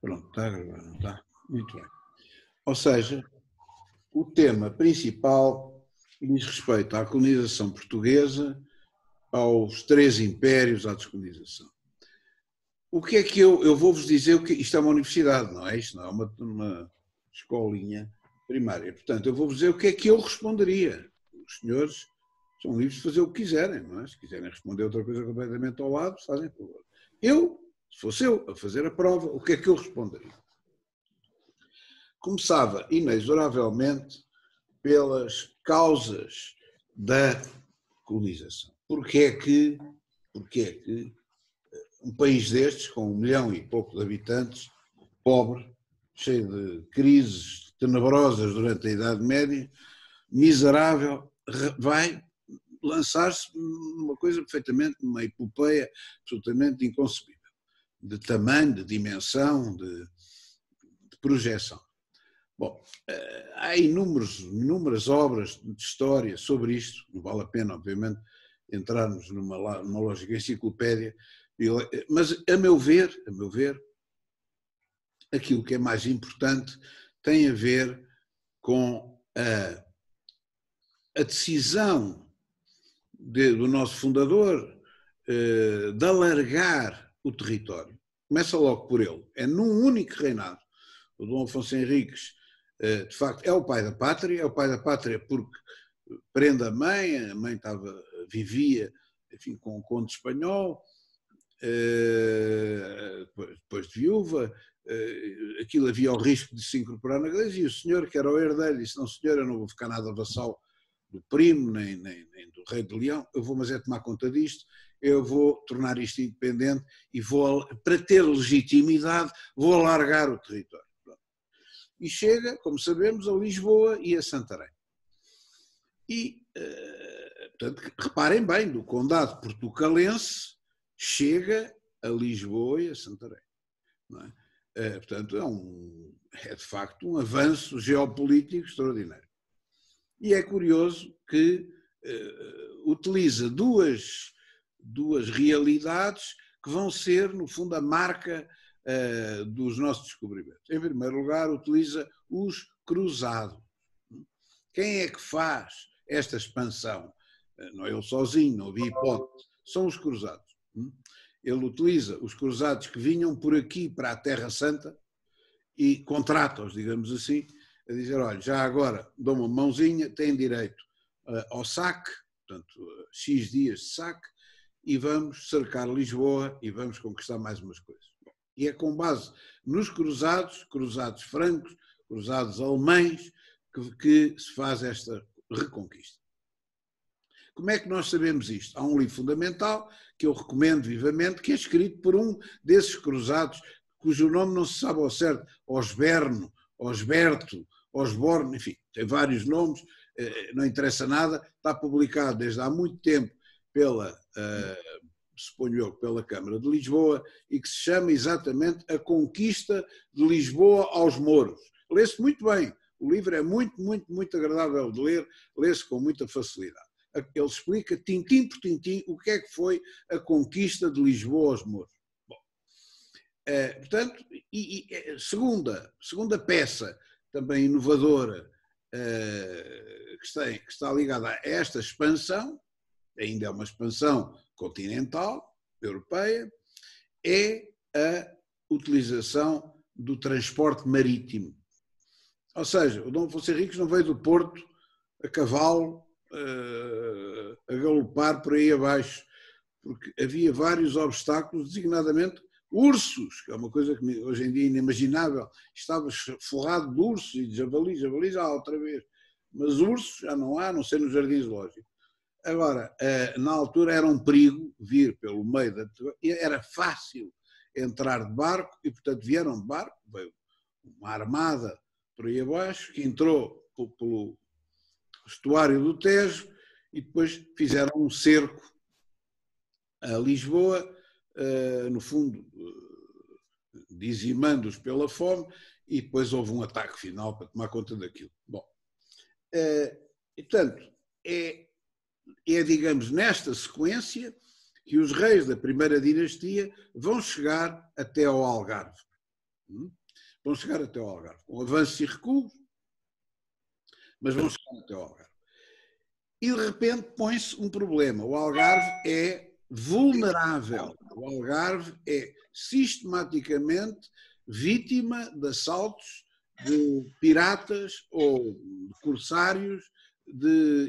Pronto, está a gravar, não está? Muito bem. Ou seja, o tema principal diz respeito à colonização portuguesa, aos três impérios, à descolonização. O que é que eu vou-vos dizer, que isto é uma universidade, não é? Isto não é uma escolinha primária. Portanto, eu vou-vos dizer o que é que eu responderia. Os senhores são livres de fazer o que quiserem, não é? Se quiserem responder outra coisa completamente ao lado, fazem por favor. Se fosse eu a fazer a prova, o que é que eu responderia? Começava, inexoravelmente, pelas causas da colonização. Porquê é que um país destes, com 1 milhão e pouco de habitantes, pobre, cheio de crises tenebrosas durante a Idade Média, miserável, vai lançar-se numa coisa perfeitamente, numa epopeia absolutamente inconcebível, de tamanho, de dimensão, de projeção. Bom, há inúmeras obras de história sobre isto, não vale a pena, obviamente, entrarmos numa lógica enciclopédia, mas, a meu ver, aquilo que é mais importante tem a ver com a decisão do nosso fundador de alargar o território. Começa logo por ele. É num único reinado. O Dom Afonso Henriques, de facto, é o pai da pátria porque prende a mãe vivia, enfim, com um conde espanhol, depois de viúva, aquilo havia o risco de se incorporar na igreja, e o senhor, que era o herdeiro, disse: não senhor, eu não vou ficar nada vassal do primo, nem do rei de Leão, eu vou mas é tomar conta disto, eu vou tornar isto independente e vou, para ter legitimidade, vou alargar o território. E chega, como sabemos, a Lisboa e a Santarém. E, portanto, reparem bem, do condado portucalense chega a Lisboa e a Santarém. Não é? Portanto, é de facto um avanço geopolítico extraordinário. E é curioso que utiliza duas realidades que vão ser, no fundo, a marca dos nossos descobrimentos. Em primeiro lugar, utiliza os cruzados. Quem é que faz esta expansão? Não é ele sozinho, não havia hipótese. São os cruzados. Ele utiliza os cruzados que vinham por aqui para a Terra Santa e contrata-os, digamos assim, a dizer: olha, já agora dou uma mãozinha, têm direito ao saque, portanto, X dias de saque, e vamos cercar Lisboa e vamos conquistar mais umas coisas. E é com base nos cruzados francos, cruzados alemães, que se faz esta reconquista. Como é que nós sabemos isto? Há um livro fundamental que eu recomendo vivamente, que é escrito por um desses cruzados, cujo nome não se sabe ao certo: Osberno, Osberto, Osborne, enfim, tem vários nomes, não interessa nada, está publicado desde há muito tempo suponho eu, pela Câmara de Lisboa, e que se chama exatamente A Conquista de Lisboa aos Mouros. Lê-se muito bem, o livro é muito agradável de ler, lê-se com muita facilidade. Ele explica, tintim por tintim, o que é que foi a conquista de Lisboa aos Mouros. Bom, portanto, segunda peça também inovadora que está ligada a esta expansão, ainda é uma expansão continental, europeia, é a utilização do transporte marítimo. Ou seja, o Dom Afonso Henriques não veio do Porto a cavalo, a galopar por aí abaixo, porque havia vários obstáculos, designadamente ursos, que é uma coisa que hoje em dia é inimaginável. Estava forrado de ursos e de javalis já há outra vez, mas ursos já não há, a não ser nos jardins zoológicos. Agora, na altura era um perigo vir pelo meio era fácil entrar de barco e, portanto, vieram de barco, veio uma armada por aí abaixo, que entrou pelo estuário do Tejo e depois fizeram um cerco a Lisboa, no fundo, dizimando-os pela fome, e depois houve um ataque final para tomar conta daquilo. Bom, e, portanto, digamos, nesta sequência que os reis da primeira dinastia vão chegar até ao Algarve. Vão chegar até ao Algarve, com avanços e recuos, mas vão chegar até ao Algarve. E de repente põe-se um problema. O Algarve é vulnerável. O Algarve é sistematicamente vítima de assaltos de piratas ou de corsários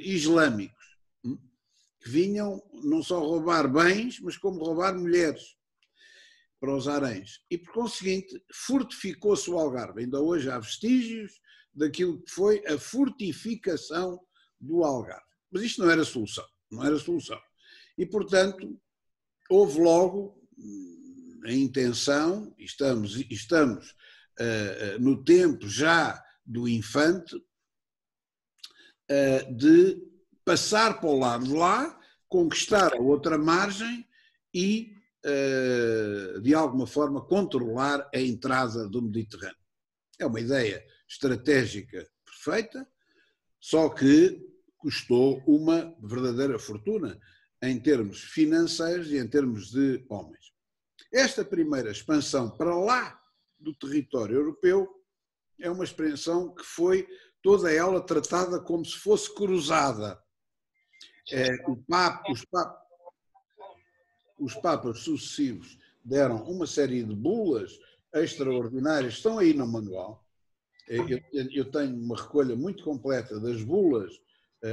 islâmicos, que vinham não só roubar bens, mas como roubar mulheres para os haréns. E, por conseguinte, fortificou-se o Algarve. Ainda hoje há vestígios daquilo que foi a fortificação do Algarve. Mas isto não era solução, não era solução. E, portanto, houve logo a intenção, estamos no tempo já do Infante, de passar para o lado de lá, conquistar a outra margem e, de alguma forma, controlar a entrada do Mediterrâneo. É uma ideia estratégica perfeita, só que custou uma verdadeira fortuna em termos financeiros e em termos de homens. Esta primeira expansão para lá do território europeu é uma expansão que foi toda ela tratada como se fosse cruzada. Os papas sucessivos deram uma série de bulas extraordinárias, estão aí no manual. Eu tenho uma recolha muito completa das bulas,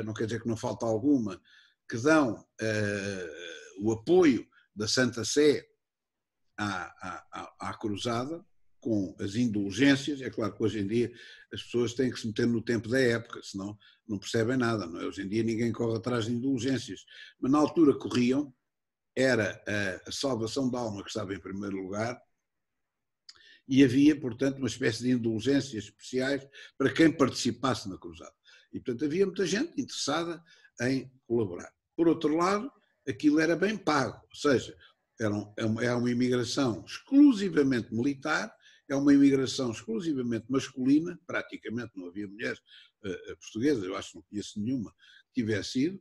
não quer dizer que não falta alguma, que dão o apoio da Santa Sé à cruzada, com as indulgências. É claro que hoje em dia as pessoas têm que se meter no tempo da época, senão não percebem nada, não é? Hoje em dia ninguém corre atrás de indulgências, mas na altura corriam, era a salvação da alma que estava em primeiro lugar, e havia, portanto, uma espécie de indulgências especiais para quem participasse na cruzada. E, portanto, havia muita gente interessada em colaborar. Por outro lado, aquilo era bem pago, ou seja, é uma imigração exclusivamente militar, é uma imigração exclusivamente masculina, praticamente não havia mulheres portuguesas, eu acho que não conheço nenhuma que tivesse ido,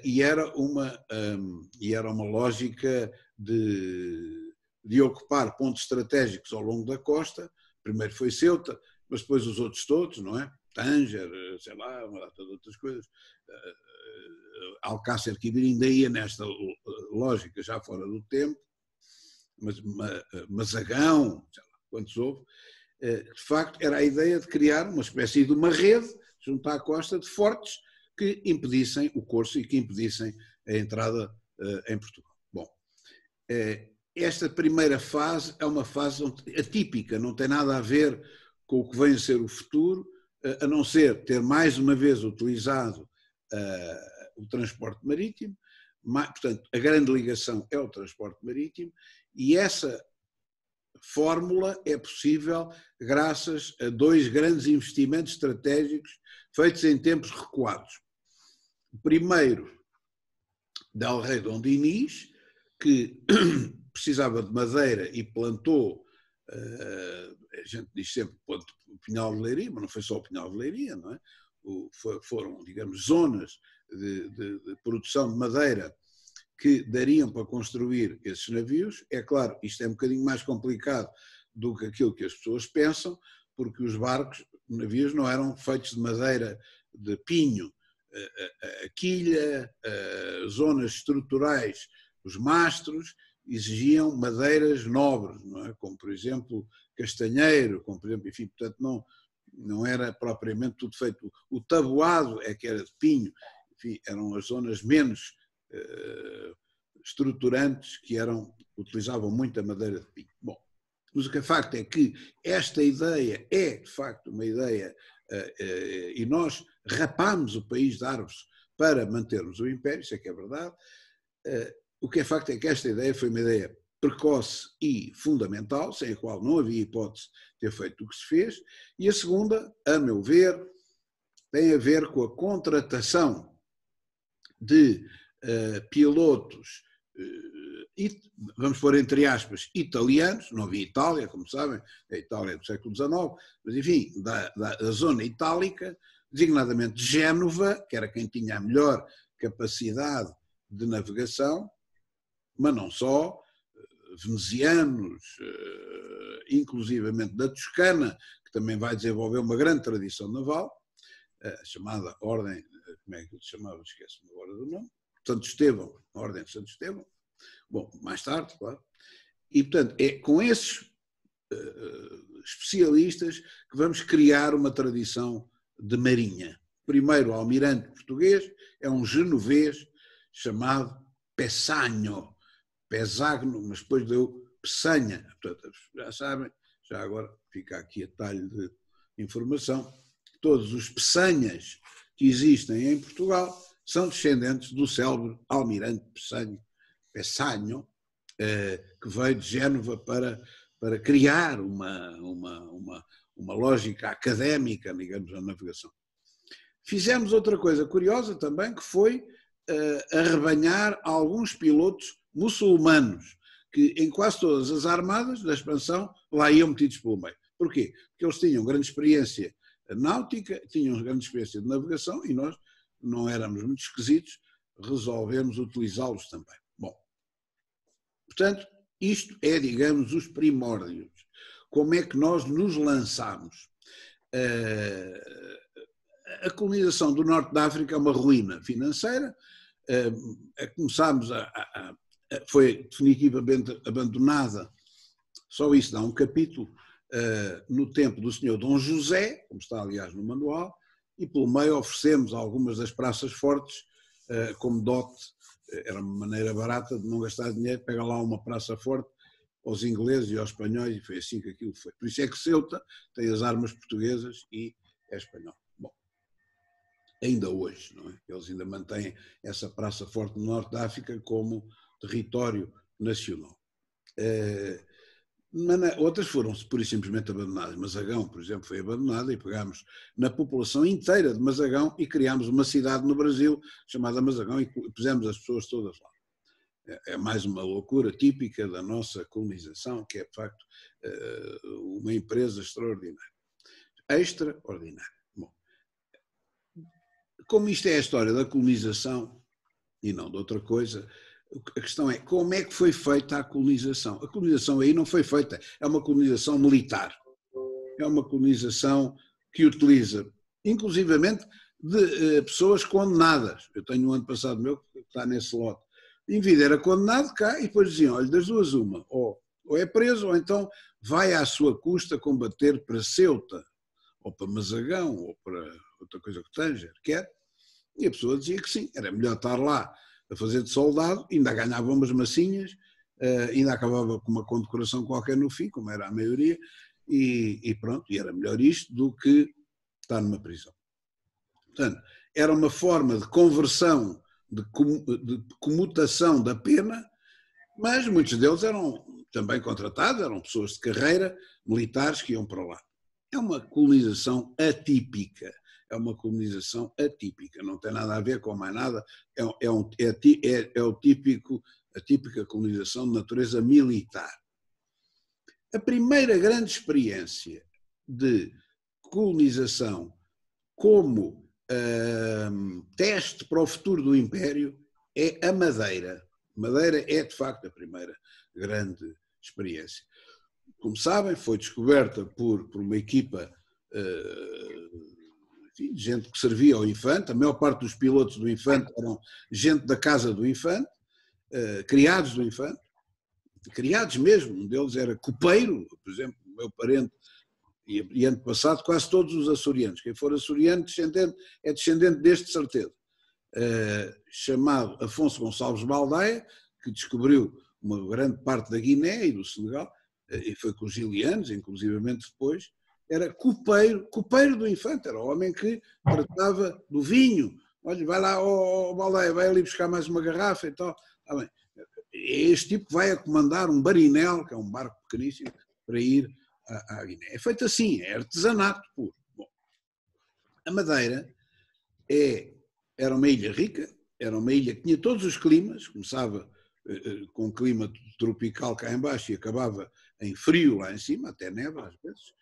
e era uma lógica de ocupar pontos estratégicos ao longo da costa. Primeiro foi Ceuta, mas depois os outros todos, não é? Tânger, sei lá, uma data de outras coisas. Alcácer Quibir ainda ia nesta lógica, já fora do tempo, mas Mazagão, sei lá, quantos houve. De facto, era a ideia de criar uma espécie de uma rede junto à costa de fortes que impedissem o corso e que impedissem a entrada em Portugal. Bom, esta primeira fase é uma fase atípica, não tem nada a ver com o que vem a ser o futuro, a não ser ter mais uma vez utilizado o transporte marítimo. Portanto, a grande ligação é o transporte marítimo, e essa fórmula é possível graças a dois grandes investimentos estratégicos feitos em tempos recuados. O primeiro, del Rey Dom Dinis, que precisava de madeira e plantou, a gente diz sempre o Pinhal de Leiria, mas não foi só o Pinhal de Leiria, não é? Foram, digamos, zonas de produção de madeira que dariam para construir esses navios. É claro, isto é um bocadinho mais complicado do que aquilo que as pessoas pensam, porque os navios não eram feitos de madeira de pinho. A quilha, zonas estruturais, os mastros exigiam madeiras nobres, não é? Como por exemplo castanheiro, como por exemplo, enfim, portanto não era propriamente tudo feito. O tabuado é que era de pinho, enfim, eram as zonas menos estruturantes que utilizavam muito a madeira de pinho. Bom, mas o que é facto é que esta ideia é de facto uma ideia, e nós rapámos o país de árvores para mantermos o império, isso é que é verdade. O que é facto é que esta ideia foi uma ideia precoce e fundamental, sem a qual não havia hipótese de ter feito o que se fez. E a segunda, a meu ver, tem a ver com a contratação de pilotos, vamos pôr entre aspas, italianos. Não havia Itália, como sabem, a Itália é do século XIX, mas enfim, da zona itálica, designadamente de Génova, que era quem tinha a melhor capacidade de navegação, mas não só, venezianos, inclusivamente da Toscana, que também vai desenvolver uma grande tradição naval, chamada Ordem, como é que se chamava? Esqueço-me agora do nome. Santo Estevão, a Ordem de Santo Estevão. Bom, mais tarde, claro. E, portanto, é com esses especialistas que vamos criar uma tradição de marinha. O primeiro almirante português é um genovês chamado Pessanho, Pesagno, mas depois deu Pessanha. Portanto, já sabem, já agora fica aqui a talho de informação, todos os Pessanhas que existem em Portugal são descendentes do célebre almirante Pessanho, que veio de Génova para criar uma lógica académica, digamos, na navegação. Fizemos outra coisa curiosa também, que foi arrebanhar alguns pilotos muçulmanos, que em quase todas as armadas da expansão lá iam metidos pelo meio. Porquê? Porque eles tinham grande experiência náutica, tinham grande experiência de navegação e nós não éramos muito esquisitos, resolvemos utilizá-los também. Bom, portanto, isto é, digamos, os primórdios. Como é que nós nos lançamos? A colonização do Norte da África é uma ruína financeira. Começámos foi definitivamente abandonada, só isso dá um capítulo, no tempo do senhor Dom José, como está aliás no manual, e pelo meio oferecemos algumas das praças fortes como dote. Era uma maneira barata de não gastar dinheiro, pega lá uma praça forte aos ingleses e aos espanhóis, e foi assim que aquilo foi. Por isso é que Ceuta tem as armas portuguesas e é espanhol. Bom, ainda hoje, não é? Eles ainda mantêm essa praça forte no Norte da África como território nacional. Outras foram pura e simplesmente abandonadas. Mazagão, por exemplo, foi abandonada e pegámos na população inteira de Mazagão e criámos uma cidade no Brasil chamada Mazagão e pusemos as pessoas todas lá. É mais uma loucura típica da nossa colonização, que é, de facto, uma empresa extraordinária. Extraordinária. Bom, como isto é a história da colonização e não de outra coisa, a questão é como é que foi feita a colonização. A colonização aí não foi feita, é uma colonização militar. É uma colonização que utiliza, inclusivamente, de pessoas condenadas. Eu tenho um ano passado meu que está nesse lote. Em vida era condenado cá e depois diziam, olha, das duas uma, ou é preso ou então vai à sua custa combater para Ceuta, ou para Mazagão, ou para outra coisa que Tanger, quer. E a pessoa dizia que sim, era melhor estar lá a fazer de soldado, ainda ganhava umas massinhas, ainda acabava com uma condecoração qualquer no fim, como era a maioria, e pronto, e era melhor isto do que estar numa prisão. Portanto, era uma forma de conversão, de comutação da pena, mas muitos deles eram também contratados, eram pessoas de carreira, militares que iam para lá. É uma colonização atípica. É uma colonização atípica, não tem nada a ver com mais nada, a típica colonização de natureza militar. A primeira grande experiência de colonização como teste para o futuro do Império é a Madeira. Madeira é, de facto, a primeira grande experiência. Como sabem, foi descoberta por uma equipa de gente que servia ao Infante. A maior parte dos pilotos do Infante eram gente da casa do Infante, criados do Infante, criados mesmo. Um deles era copeiro, por exemplo, o meu parente e antepassado, quase todos os açorianos. Quem for açoriano é descendente deste, de certeza. Chamado Afonso Gonçalves Baldaia, que descobriu uma grande parte da Guiné e do Senegal, e foi com os gilianos, inclusivamente depois, era copeiro do Infante, era o homem que tratava do vinho. Olha, vai lá, Baldaia, vai ali buscar mais uma garrafa e tal. Ah, bem, é este tipo que vai a comandar um barinel, que é um barco pequeníssimo, para ir à Guiné. É feito assim, é artesanato puro. Bom, a Madeira era uma ilha rica, era uma ilha que tinha todos os climas, começava com um clima tropical cá em baixo e acabava em frio lá em cima, até neve às vezes,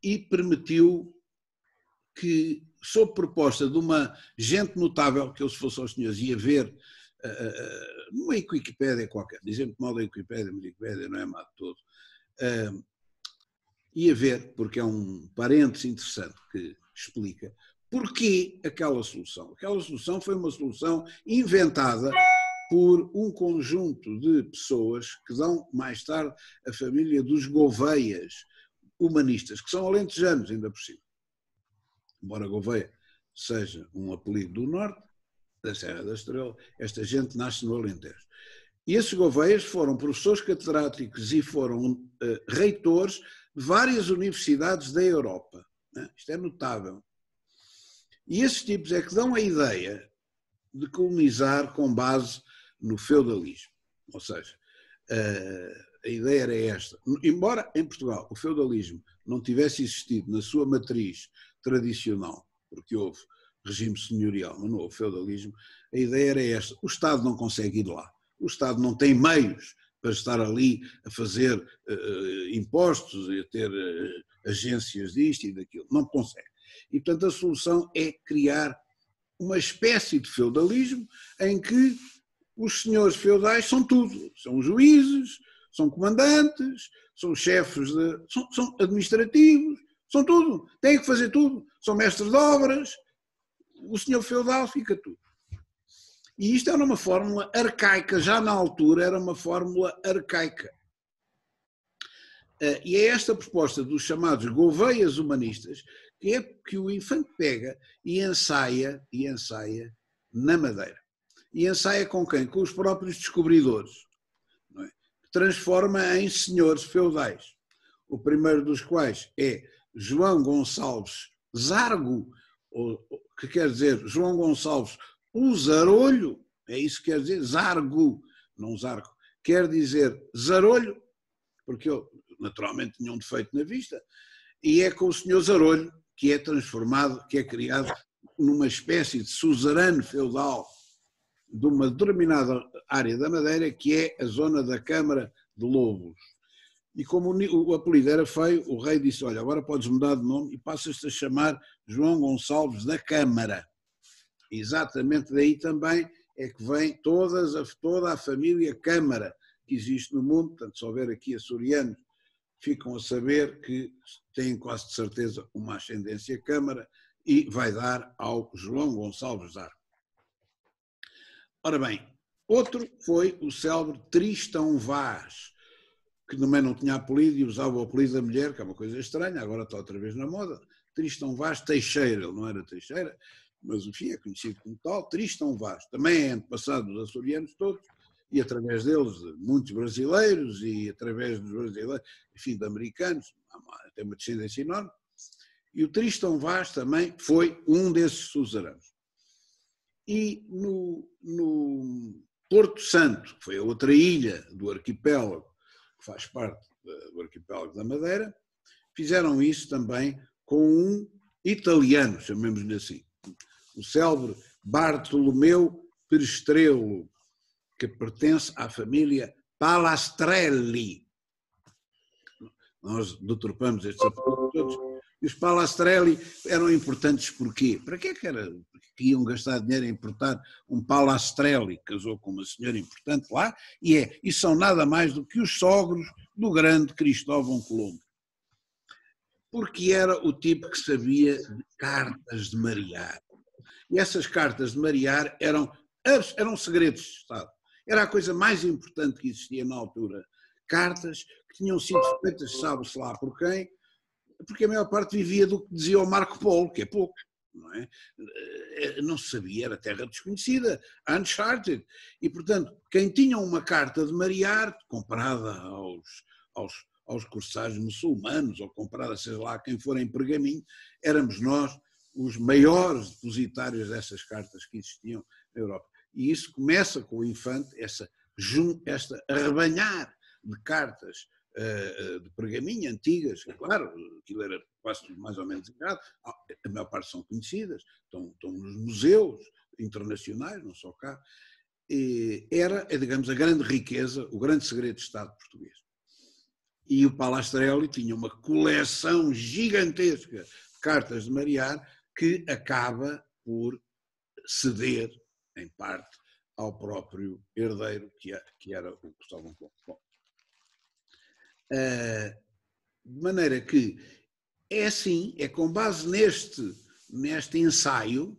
e permitiu que, sob proposta de uma gente notável, que eu se fosse aos senhores ia ver numa Wikipédia qualquer, dizendo que mal da Wikipédia, mas a Wikipédia não é má de todo, E a ver, porque é um parênteses interessante que explica porquê aquela solução. Aquela solução foi uma solução inventada por um conjunto de pessoas que dão mais tarde a família dos Gouveias humanistas, que são alentejanos ainda por cima. Embora Gouveia seja um apelido do norte, da Serra da Estrela, esta gente nasce no Alentejo. E esses Gouveias foram professores catedráticos e foram reitores de várias universidades da Europa. Né? Isto é notável. E esses tipos é que dão a ideia de colonizar com base no feudalismo. Ou seja, a ideia era esta. Embora em Portugal o feudalismo não tivesse existido na sua matriz tradicional, porque houve regime senhorial, mas não houve feudalismo, a ideia era esta. O Estado não consegue ir lá. O Estado não tem meios para estar ali a fazer impostos e a ter agências disto e daquilo. Não consegue. E, portanto, a solução é criar uma espécie de feudalismo em que os senhores feudais são tudo. São juízes, são comandantes, são chefes, são administrativos, são tudo. Têm que fazer tudo. São mestres de obras. O senhor feudal fica tudo. E isto era uma fórmula arcaica, já na altura era uma fórmula arcaica. E é esta proposta dos chamados Gouveias humanistas que o Infante pega e ensaia na Madeira. E ensaia com quem? Com os próprios descobridores. Não é? Transforma em senhores feudais. O primeiro dos quais é João Gonçalves Zargo, que quer dizer João Gonçalves o Zarolho, é isso que quer dizer, Zargo, não Zargo, quer dizer Zarolho, porque ele naturalmente tinha um defeito na vista, e é com o senhor Zarolho que é transformado, que é criado numa espécie de suzerano feudal de uma determinada área da Madeira, que é a zona da Câmara de Lobos. E como o apelido era feio, o rei disse, olha, agora podes mudar de nome e passas-te a chamar João Gonçalves da Câmara. Exatamente daí também é que vem toda a família Câmara que existe no mundo. Portanto, se houver aqui açorianos, ficam a saber que têm quase de certeza uma ascendência Câmara e vai dar ao João Gonçalves Zarco. Ora bem, outro foi o célebre Tristão Vaz, que também não tinha apelido e usava o apelido da mulher, que é uma coisa estranha, agora está outra vez na moda. Tristão Vaz Teixeira, ele não era Teixeira, mas enfim é conhecido como tal, Tristão Vaz. Também é antepassado dos açorianos todos, e através deles de muitos brasileiros, e através dos brasileiros, enfim, de americanos, tem uma descendência enorme. E o Tristão Vaz também foi um desses suzeranos. E no Porto Santo, que foi a outra ilha do arquipélago, que faz parte do arquipélago da Madeira, fizeram isso também com um italiano, chamemos-lhe assim, o célebre Bartolomeu Perestrello, que pertence à família Palastrelli. Nós deturpamos estes apelidos todos. E os Palastrelli eram importantes porquê? Para que era que iam gastar dinheiro a importar um Palastrelli, que casou com uma senhora importante lá, e são nada mais do que os sogros do grande Cristóvão Colombo. Porque era o tipo que sabia de cartas de marear. E essas cartas de marear eram segredos de Estado. Era a coisa mais importante que existia na altura. Cartas que tinham sido feitas, sabe-se lá por quem, porque a maior parte vivia do que dizia o Marco Polo, que é pouco. Não é? Não se sabia, era terra desconhecida, uncharted. E, portanto, quem tinha uma carta de marear, comprada aos corsários muçulmanos, ou comprada, seja lá quem for em pergaminho, éramos nós os maiores depositários dessas cartas que existiam na Europa. E isso começa com o Infante, esta arrebanhar de cartas de pergaminho antigas, claro, aquilo era quase tudo mais ou menos errado, a maior parte são conhecidas, estão nos museus internacionais, não só cá, era, digamos, a grande riqueza, o grande segredo de Estado português. E o Palastrelli tinha uma coleção gigantesca de cartas de marear que acaba por ceder, em parte, ao próprio herdeiro, que era o Cristóvão Colombo. De maneira que é assim, é com base neste ensaio,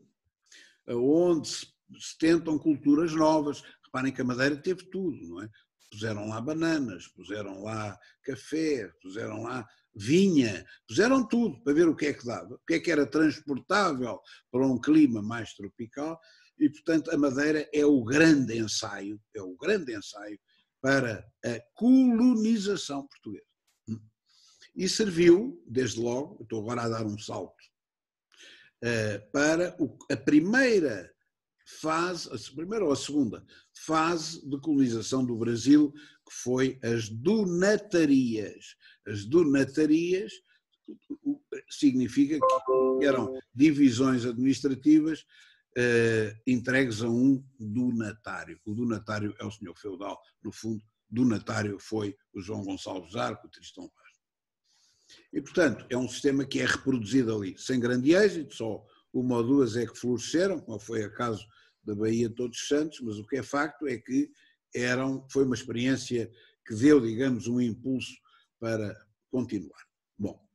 onde se tentam culturas novas. Reparem que a Madeira teve tudo, não é? Puseram lá bananas, puseram lá café, puseram lá vinha, puseram tudo para ver o que é que dava, o que é que era transportável para um clima mais tropical, e portanto a Madeira é o grande ensaio para a colonização portuguesa. E serviu, desde logo, estou agora a dar um salto, para a primeira fase, a primeira ou a segunda fase de colonização do Brasil, que foi as donatarias. As donatarias significa que eram divisões administrativas entregues a um donatário. O donatário é o senhor feudal, no fundo, donatário foi o João Gonçalves Arco, o Tristão Vaz. E, portanto, é um sistema que é reproduzido ali, sem grande êxito, só uma ou duas é que floresceram, como foi o caso da Baía de Todos os Santos, mas o que é facto é que foi uma experiência que deu, digamos, um impulso para continuar. Bom,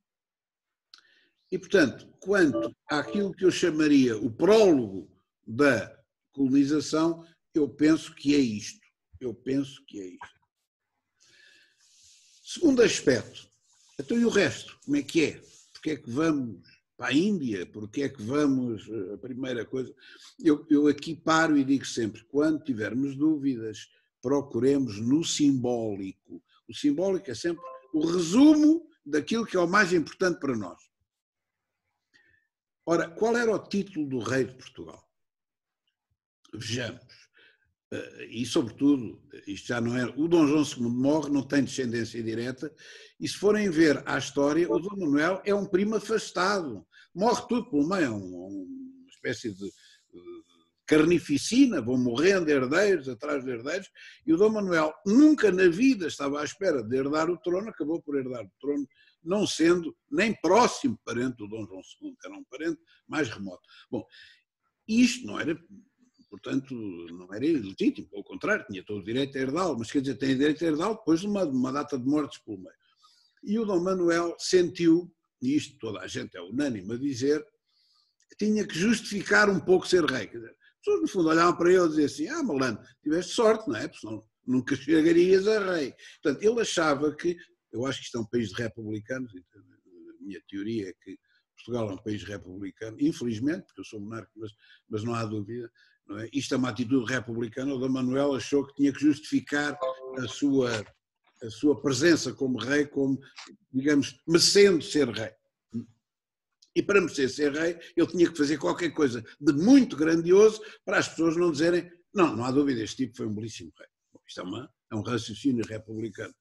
e, portanto, quanto àquilo que eu chamaria o prólogo da colonização, eu penso que é isto. Segundo aspecto, então e o resto? Como é que é? Porque é que vamos para a Índia? Porque é que vamos, a primeira coisa... Eu aqui paro e digo sempre, quando tivermos dúvidas, procuremos no simbólico. O simbólico é sempre o resumo daquilo que é o mais importante para nós. Ora, qual era o título do rei de Portugal? Vejamos. E, sobretudo, isto já não é... O Dom João II morre, não tem descendência direta, e se forem ver a história, o Dom Manuel é um primo afastado. Morre tudo pelo meio, é uma espécie de carnificina, vão morrendo herdeiros atrás de herdeiros, e o Dom Manuel nunca na vida estava à espera de herdar o trono, acabou por herdar o trono, não sendo nem próximo parente do Dom João II, era um parente mais remoto. Bom, isto não era... Portanto, não era ilegítimo, pelo contrário, tinha todo o direito a herdá-lo, mas quer dizer, tem direito a herdá-lo depois de uma data de mortes pelo meio. E o Dom Manuel sentiu, e isto toda a gente é unânime a dizer, que tinha que justificar um pouco ser rei. Quer dizer, as pessoas no fundo olhavam para ele e diziam assim, malandro, tiveste sorte, não é? Porque senão nunca chegarias a rei. Portanto, ele achava que, eu acho que isto é um país de republicanos, a minha teoria é que Portugal é um país republicano, infelizmente, porque eu sou monarca, mas não há dúvida. Não é? Isto é uma atitude republicana. O Dom Manuel achou que tinha que justificar a sua presença como rei, como, digamos, merecendo ser rei. E para merecer ser rei, ele tinha que fazer qualquer coisa de muito grandioso para as pessoas não dizerem não há dúvida, este tipo foi um belíssimo rei. Bom, isto é um raciocínio republicano,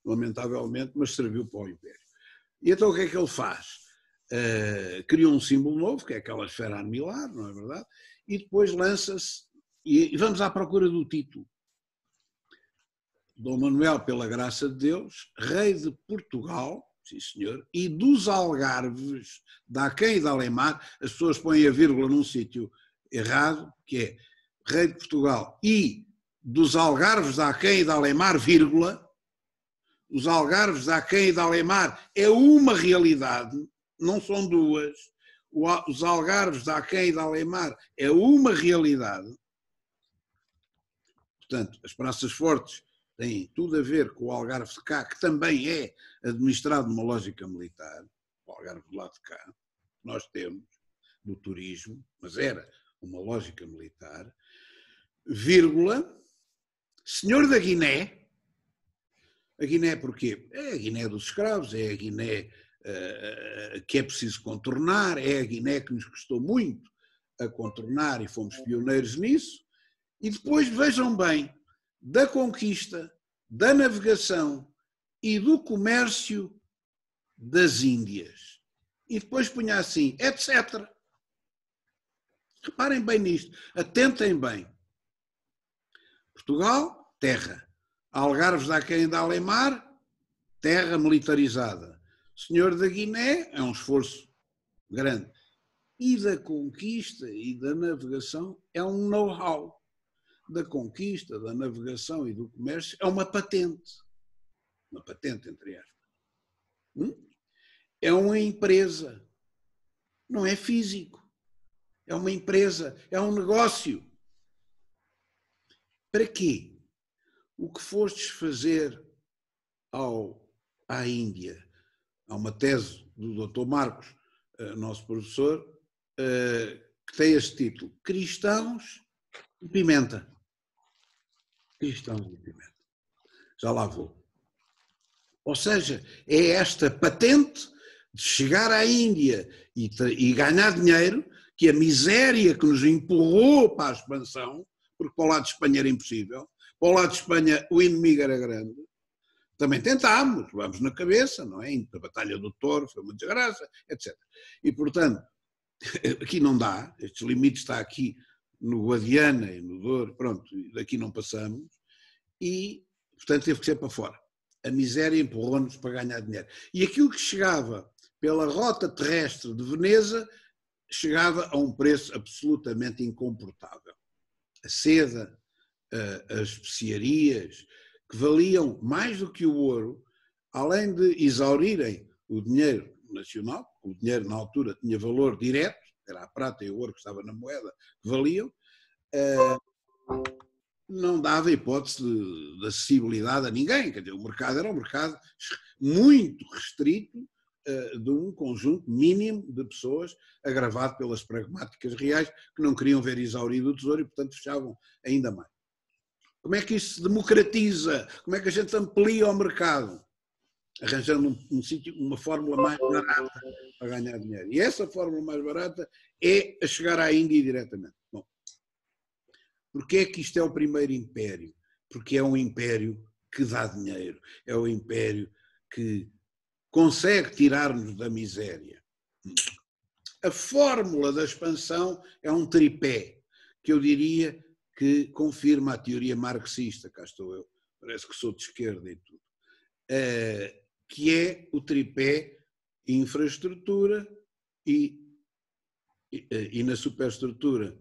lamentavelmente, mas serviu para o Império. E então o que é que ele faz? Criou um símbolo novo, que é aquela esfera armilar, não é verdade? E depois lança-se, e vamos à procura do título. Dom Manuel, pela graça de Deus, rei de Portugal, sim senhor, e dos Algarves, de Aquém e de Alemar, as pessoas põem a vírgula num sítio errado, que é rei de Portugal e dos Algarves, de Aquém e de Alemar, vírgula. Os Algarves, de Aquém e de Alemar é uma realidade, não são duas. Os Algarves, de Aquém e de Alemar é uma realidade. Portanto, as praças fortes têm tudo a ver com o Algarve de cá, que também é administrado numa lógica militar, o Algarve do lado de cá, nós temos, do turismo, mas era uma lógica militar, vírgula, senhor da Guiné. A Guiné porquê? É a Guiné dos escravos, é a Guiné que é preciso contornar, é a Guiné que nos custou muito a contornar e fomos pioneiros nisso. E depois, vejam bem, da conquista, da navegação e do comércio das Índias. E depois punha assim, etc. Reparem bem nisto, atentem bem. Portugal, terra. Algarves da Aquém da Alemar, terra militarizada. Senhor da Guiné, é um esforço grande. E da conquista e da navegação é um know-how. Da conquista, da navegação e do comércio é uma patente. uma patente, entre aspas. É uma empresa, não é físico. É uma empresa, é um negócio. Para quê? O que fostes fazer à Índia? Há uma tese do Dr. Marcos, nosso professor, que tem este título: Cristãos e Pimenta. Cristãos e Pimenta. Já lá vou. Ou seja, é esta patente de chegar à Índia e ganhar dinheiro, que a miséria que nos empurrou para a expansão, porque para o lado de Espanha era impossível, para o lado de Espanha o inimigo era grande. Também tentámos, vamos na cabeça, não é? A Batalha do Touro foi uma desgraça, etc. E, portanto, aqui não dá, estes limites está aqui no Guadiana e no Douro, pronto, daqui não passamos, e, portanto, teve que ser para fora. A miséria empurrou-nos para ganhar dinheiro. E aquilo que chegava pela rota terrestre de Veneza chegava a um preço absolutamente incomportável. A seda, as especiarias, que valiam mais do que o ouro, além de exaurirem o dinheiro nacional, o dinheiro na altura tinha valor direto, era a prata e o ouro que estava na moeda, que valiam, não dava hipótese de acessibilidade a ninguém. Quer dizer, o mercado era um mercado muito restrito, de um conjunto mínimo de pessoas, agravado pelas pragmáticas reais, que não queriam ver exaurido o tesouro e, portanto, fechavam ainda mais. Como é que isso se democratiza? Como é que a gente amplia o mercado? Arranjando um sítio, uma fórmula mais barata para ganhar dinheiro. E essa fórmula mais barata é a chegar à Índia diretamente. Bom, porquê é que isto é o primeiro império? Porque é um império que dá dinheiro, é um império que consegue tirar-nos da miséria. A fórmula da expansão é um tripé, que eu diria que confirma a teoria marxista, cá estou eu, parece que sou de esquerda e tudo, que é o tripé infraestrutura e na superestrutura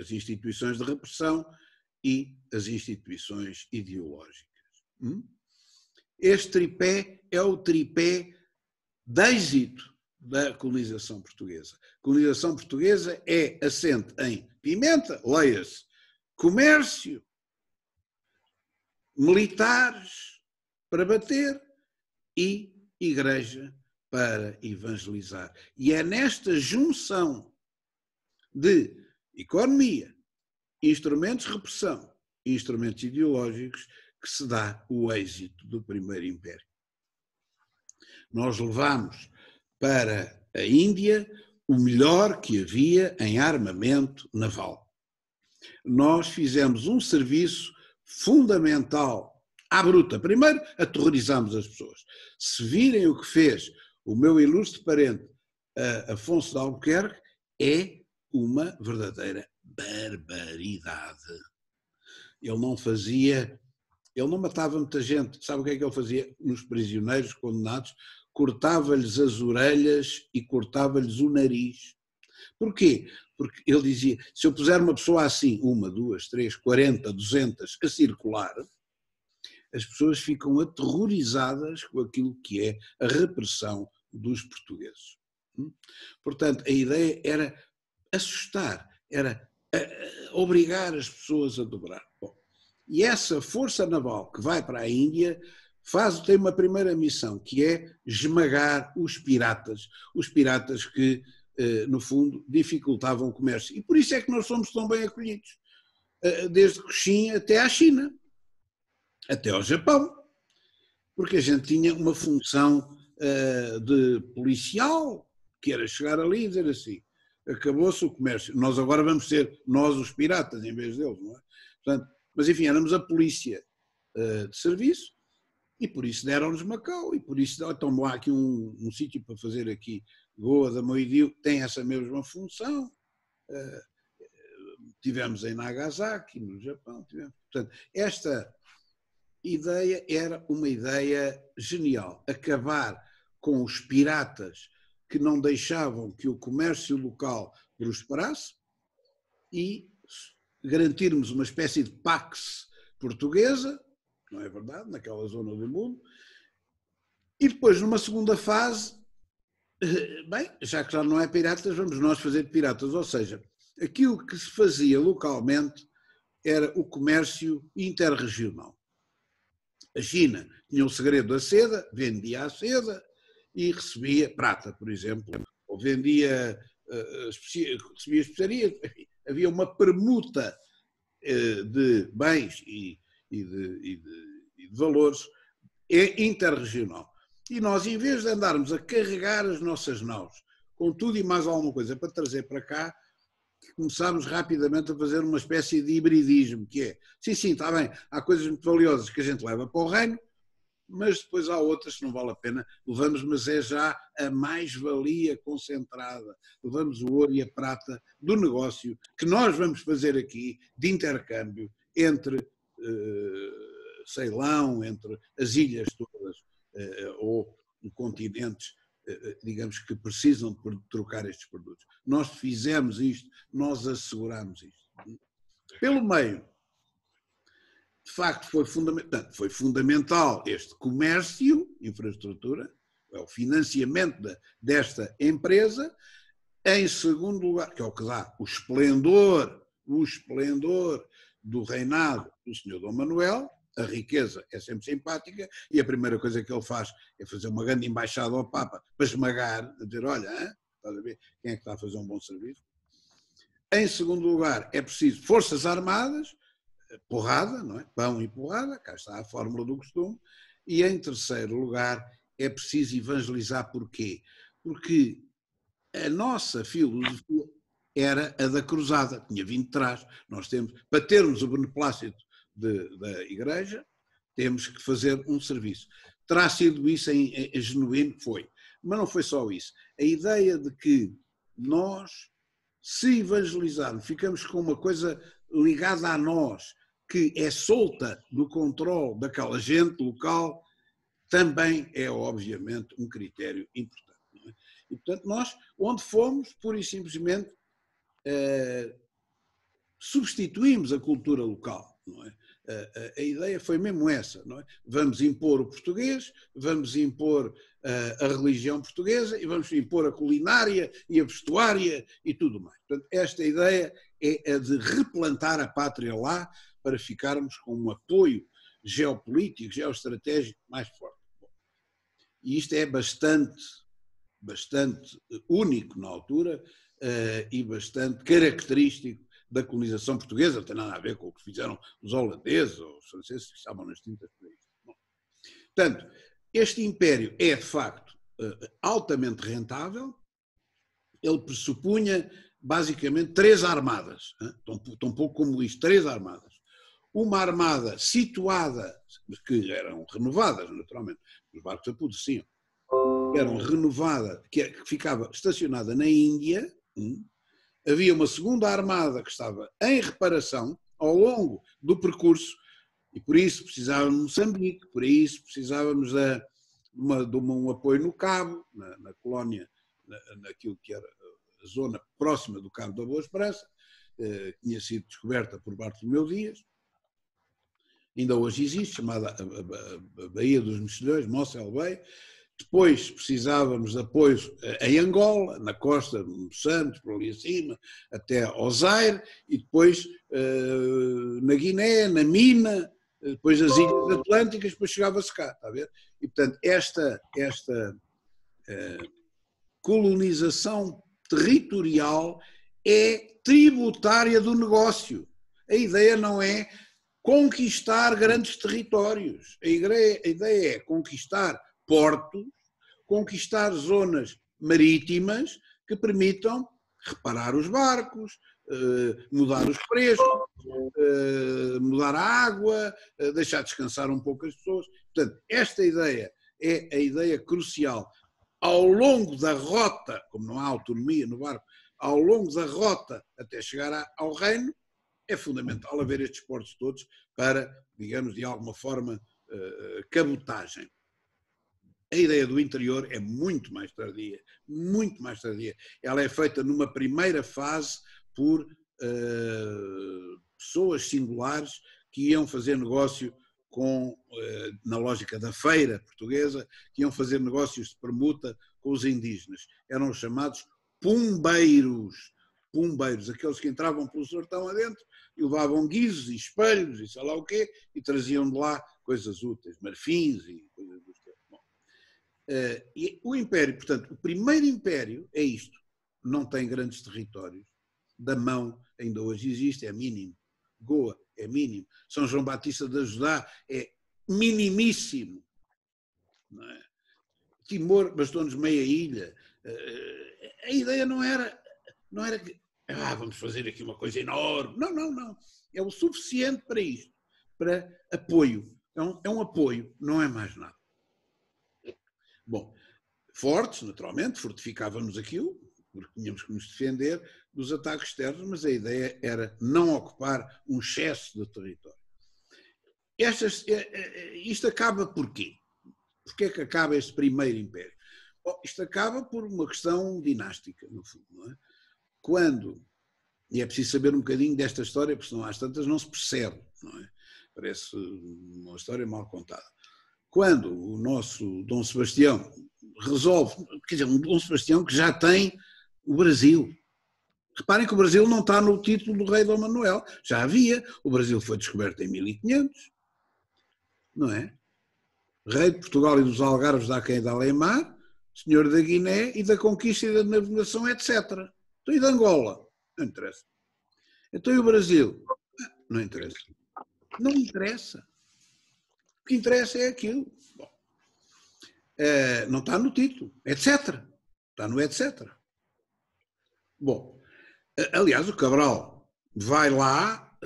as instituições de repressão e as instituições ideológicas. Este tripé é o tripé de êxito da colonização portuguesa. A colonização portuguesa é assente em pimenta, leia-se, comércio, militares para bater e igreja para evangelizar. E é nesta junção de economia, instrumentos de repressão e instrumentos ideológicos que se dá o êxito do primeiro império. Nós levamos para a Índia o melhor que havia em armamento naval. Nós fizemos um serviço fundamental à bruta. Primeiro, aterrorizamos as pessoas. Se virem o que fez o meu ilustre parente Afonso de Albuquerque, é uma verdadeira barbaridade. Ele não matava muita gente. Sabe o que é que ele fazia nos prisioneiros condenados? Cortava-lhes as orelhas e cortava-lhes o nariz. Porquê? Porque ele dizia, se eu puser uma pessoa assim, 1, 2, 3, 40, 200, a circular, as pessoas ficam aterrorizadas com aquilo que é a repressão dos portugueses. Portanto, a ideia era assustar, era obrigar as pessoas a dobrar. Bom, e essa força naval que vai para a Índia tem uma primeira missão, que é esmagar os piratas que, no fundo, dificultavam o comércio. E por isso é que nós somos tão bem acolhidos, desde Coxim até à China, até ao Japão, porque a gente tinha uma função de policial, que era chegar ali e dizer assim, acabou-se o comércio, nós agora vamos ser nós os piratas em vez deles, não é? Portanto, mas enfim, éramos a polícia de serviço, e por isso deram-nos Macau, e por isso estão lá aqui um sítio para fazer aqui, Goa da Moidio, tem essa mesma função. Tivemos em Nagasaki, no Japão, portanto, esta ideia era uma ideia genial, acabar com os piratas que não deixavam que o comércio local prosperasse e garantirmos uma espécie de pax portuguesa, não é verdade, naquela zona do mundo, e depois numa segunda fase, bem, já que já não é piratas, vamos nós fazer de piratas, ou seja, aquilo que se fazia localmente era o comércio interregional. A China tinha o segredo da seda, vendia a seda e recebia prata, por exemplo, ou vendia, recebia especiarias, enfim, havia uma permuta de bens e de valores interregional. E nós, em vez de andarmos a carregar as nossas naus com tudo e mais alguma coisa para trazer para cá, começámos rapidamente a fazer uma espécie de hibridismo, que é, sim, está bem, há coisas muito valiosas que a gente leva para o reino, mas depois há outras que não vale a pena, levamos, mas é já a mais-valia concentrada, levamos o ouro e a prata do negócio que nós vamos fazer aqui, de intercâmbio, entre Ceilão, entre as ilhas todas, ou continentes, digamos, que precisam de trocar estes produtos. Nós fizemos isto, nós asseguramos isto. Pelo meio, de facto, foi fundamental este comércio, infraestrutura, o financiamento desta empresa. Em segundo lugar, que é o que dá o esplendor do reinado do Sr. Dom Manuel. A riqueza é sempre simpática e a primeira coisa que ele faz é fazer uma grande embaixada ao Papa para esmagar, a dizer, olha, estás a ver quem é que está a fazer um bom serviço. Em segundo lugar, é preciso forças armadas, porrada, não é? Pão e porrada, cá está a fórmula do costume. E em terceiro lugar, é preciso evangelizar. Porquê? Porque a nossa filosofia era a da cruzada, tinha vindo de trás. Nós temos, para termos o beneplácito da Igreja, temos que fazer um serviço. Terá sido isso em genuíno? Foi. Mas não foi só isso. A ideia de que nós, se evangelizarmos, ficamos com uma coisa ligada a nós, que é solta do controle daquela gente local, também é, obviamente, um critério importante. Não é? E, portanto, nós, onde fomos, pura e simplesmente, substituímos a cultura local. Não é? A ideia foi mesmo essa. Não é? Vamos impor o português, vamos impor a religião portuguesa e vamos impor a culinária e a vestuária e tudo mais. Portanto, esta ideia é a de replantar a pátria lá para ficarmos com um apoio geopolítico, geoestratégico mais forte. E isto é bastante único na altura e bastante característico da colonização portuguesa, não tem nada a ver com o que fizeram os holandeses ou os franceses que estavam nas tintas para isto. Bom, portanto, este império é de facto altamente rentável, ele pressupunha basicamente 3 armadas, tão pouco como isto, 3 armadas. Uma armada situada, que eram renovadas naturalmente, os barcos apodreciam, eram renovadas, que ficava estacionada na Índia. Havia uma segunda armada que estava em reparação ao longo do percurso e por isso precisávamos de Moçambique, por isso precisávamos de um apoio no Cabo, na colónia, naquilo que era a zona próxima do Cabo da Boa Esperança, que tinha sido descoberta por Bartolomeu Dias. Ainda hoje existe, chamada a Baía dos Mexilhões, Mossel Bay. Depois precisávamos de apoio em Angola, na costa de Moçambique, por ali acima, até ao Zaire, e depois na Guiné, na Mina, depois as Ilhas Atlânticas, depois chegava-se cá, está a ver? E, portanto, esta colonização territorial é tributária do negócio. A ideia não é conquistar grandes territórios. A ideia é conquistar portos, conquistar zonas marítimas que permitam reparar os barcos, mudar os preços, mudar a água, deixar descansar um pouco as pessoas. Portanto, esta ideia é a ideia crucial. Ao longo da rota, como não há autonomia no barco, ao longo da rota até chegar ao reino, é fundamental haver estes portos todos para, digamos, de alguma forma, cabotagem. A ideia do interior é muito mais tardia, muito mais tardia. Ela é feita numa primeira fase por pessoas singulares que iam fazer negócio na lógica da feira portuguesa, que iam fazer negócios de permuta com os indígenas. Eram os chamados pumbeiros. Pumbeiros, aqueles que entravam pelo sertão adentro e levavam guizos e espelhos e sei lá o quê, e traziam de lá coisas úteis, marfins e coisas do tipo. E o império, portanto, o primeiro império é isto, não tem grandes territórios, da mão ainda hoje existe, é mínimo, Goa é mínimo, São João Batista da Judá é minimíssimo, não é? Timor bastou-nos meia ilha, a ideia não era que vamos fazer aqui uma coisa enorme, não, é o suficiente para isto, para apoio, é um apoio, não é mais nada. Bom, fortes, naturalmente, fortificávamos aquilo, porque tínhamos que nos defender dos ataques externos, mas a ideia era não ocupar um excesso de território. Isto acaba por quê? Porquê é que acaba este primeiro império? Bom, isto acaba por uma questão dinástica, no fundo, não é? Quando, e é preciso saber um bocadinho desta história, porque senão às tantas não se percebe, não é? Parece uma história mal contada. Quando o nosso Dom Sebastião resolve, quer dizer, um Dom Sebastião que já tem o Brasil. Reparem que o Brasil não está no título do rei Dom Manuel, já havia, o Brasil foi descoberto em 1500, não é? Rei de Portugal e dos Algarves da Aquém da Além-Mar, senhor da Guiné e da conquista e da navegação, etc. Então, e de Angola? Não interessa. Então, e o Brasil? Não interessa. Não interessa. O que interessa é aquilo. Bom, não está no título, etc. Está no etc. Bom, aliás, o Cabral vai lá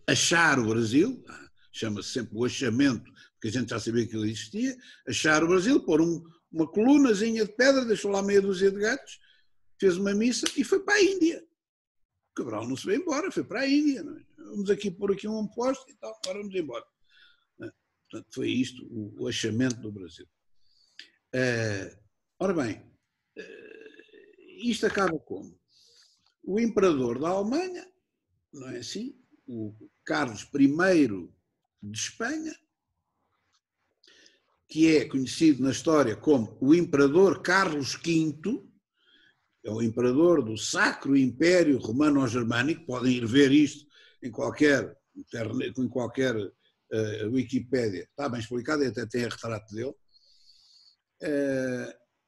achar o Brasil, chama-se sempre o achamento, porque a gente já sabia que ele existia, achar o Brasil, pôr uma colunazinha de pedra, deixou lá meia dúzia de gatos, fez uma missa e foi para a Índia. O Cabral não se veio embora, foi para a Índia. Não é? Vamos aqui pôr aqui um posto e tal, agora vamos embora. Portanto, foi isto, o achamento do Brasil. Ora bem, isto acaba como? O imperador da Alemanha, não é assim? O Carlos I de Espanha, que é conhecido na história como o imperador Carlos V, é o imperador do Sacro Império Romano-Germânico, podem ir ver isto em qualquer Wikipédia, está bem explicado, e até tem a retrato dele,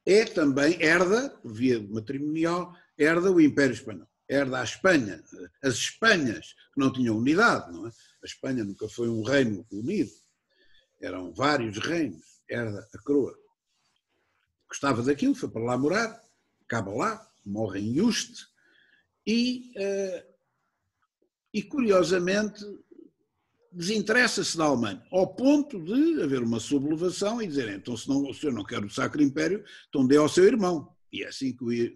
é também, herda, por via matrimonial, herda o Império Espanhol, herda a Espanha, as Espanhas, que não tinham unidade, não é? A Espanha nunca foi um reino unido, eram vários reinos, herda a coroa. Gostava daquilo, foi para lá morar, acaba lá, morre em Yuste, e curiosamente desinteressa-se da Alemanha, ao ponto de haver uma sublevação e dizerem, então se o senhor não quer o Sacro Império, então dê ao seu irmão. E é assim que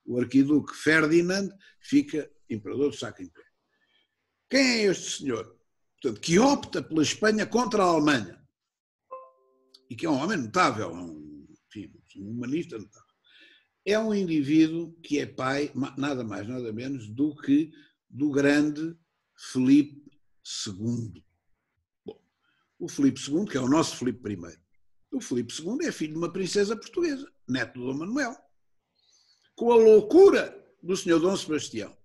o arquiduque Ferdinand fica imperador do Sacro Império. Quem é este senhor? Portanto, que opta pela Espanha contra a Alemanha. E que é um homem notável, um humanista notável. É um indivíduo que é pai, nada mais, nada menos, do que do grande Filipe II. Bom, o Filipe II, que é o nosso Filipe I. O Filipe II é filho de uma princesa portuguesa, neto do Dom Manuel. Com a loucura do senhor Dom Sebastião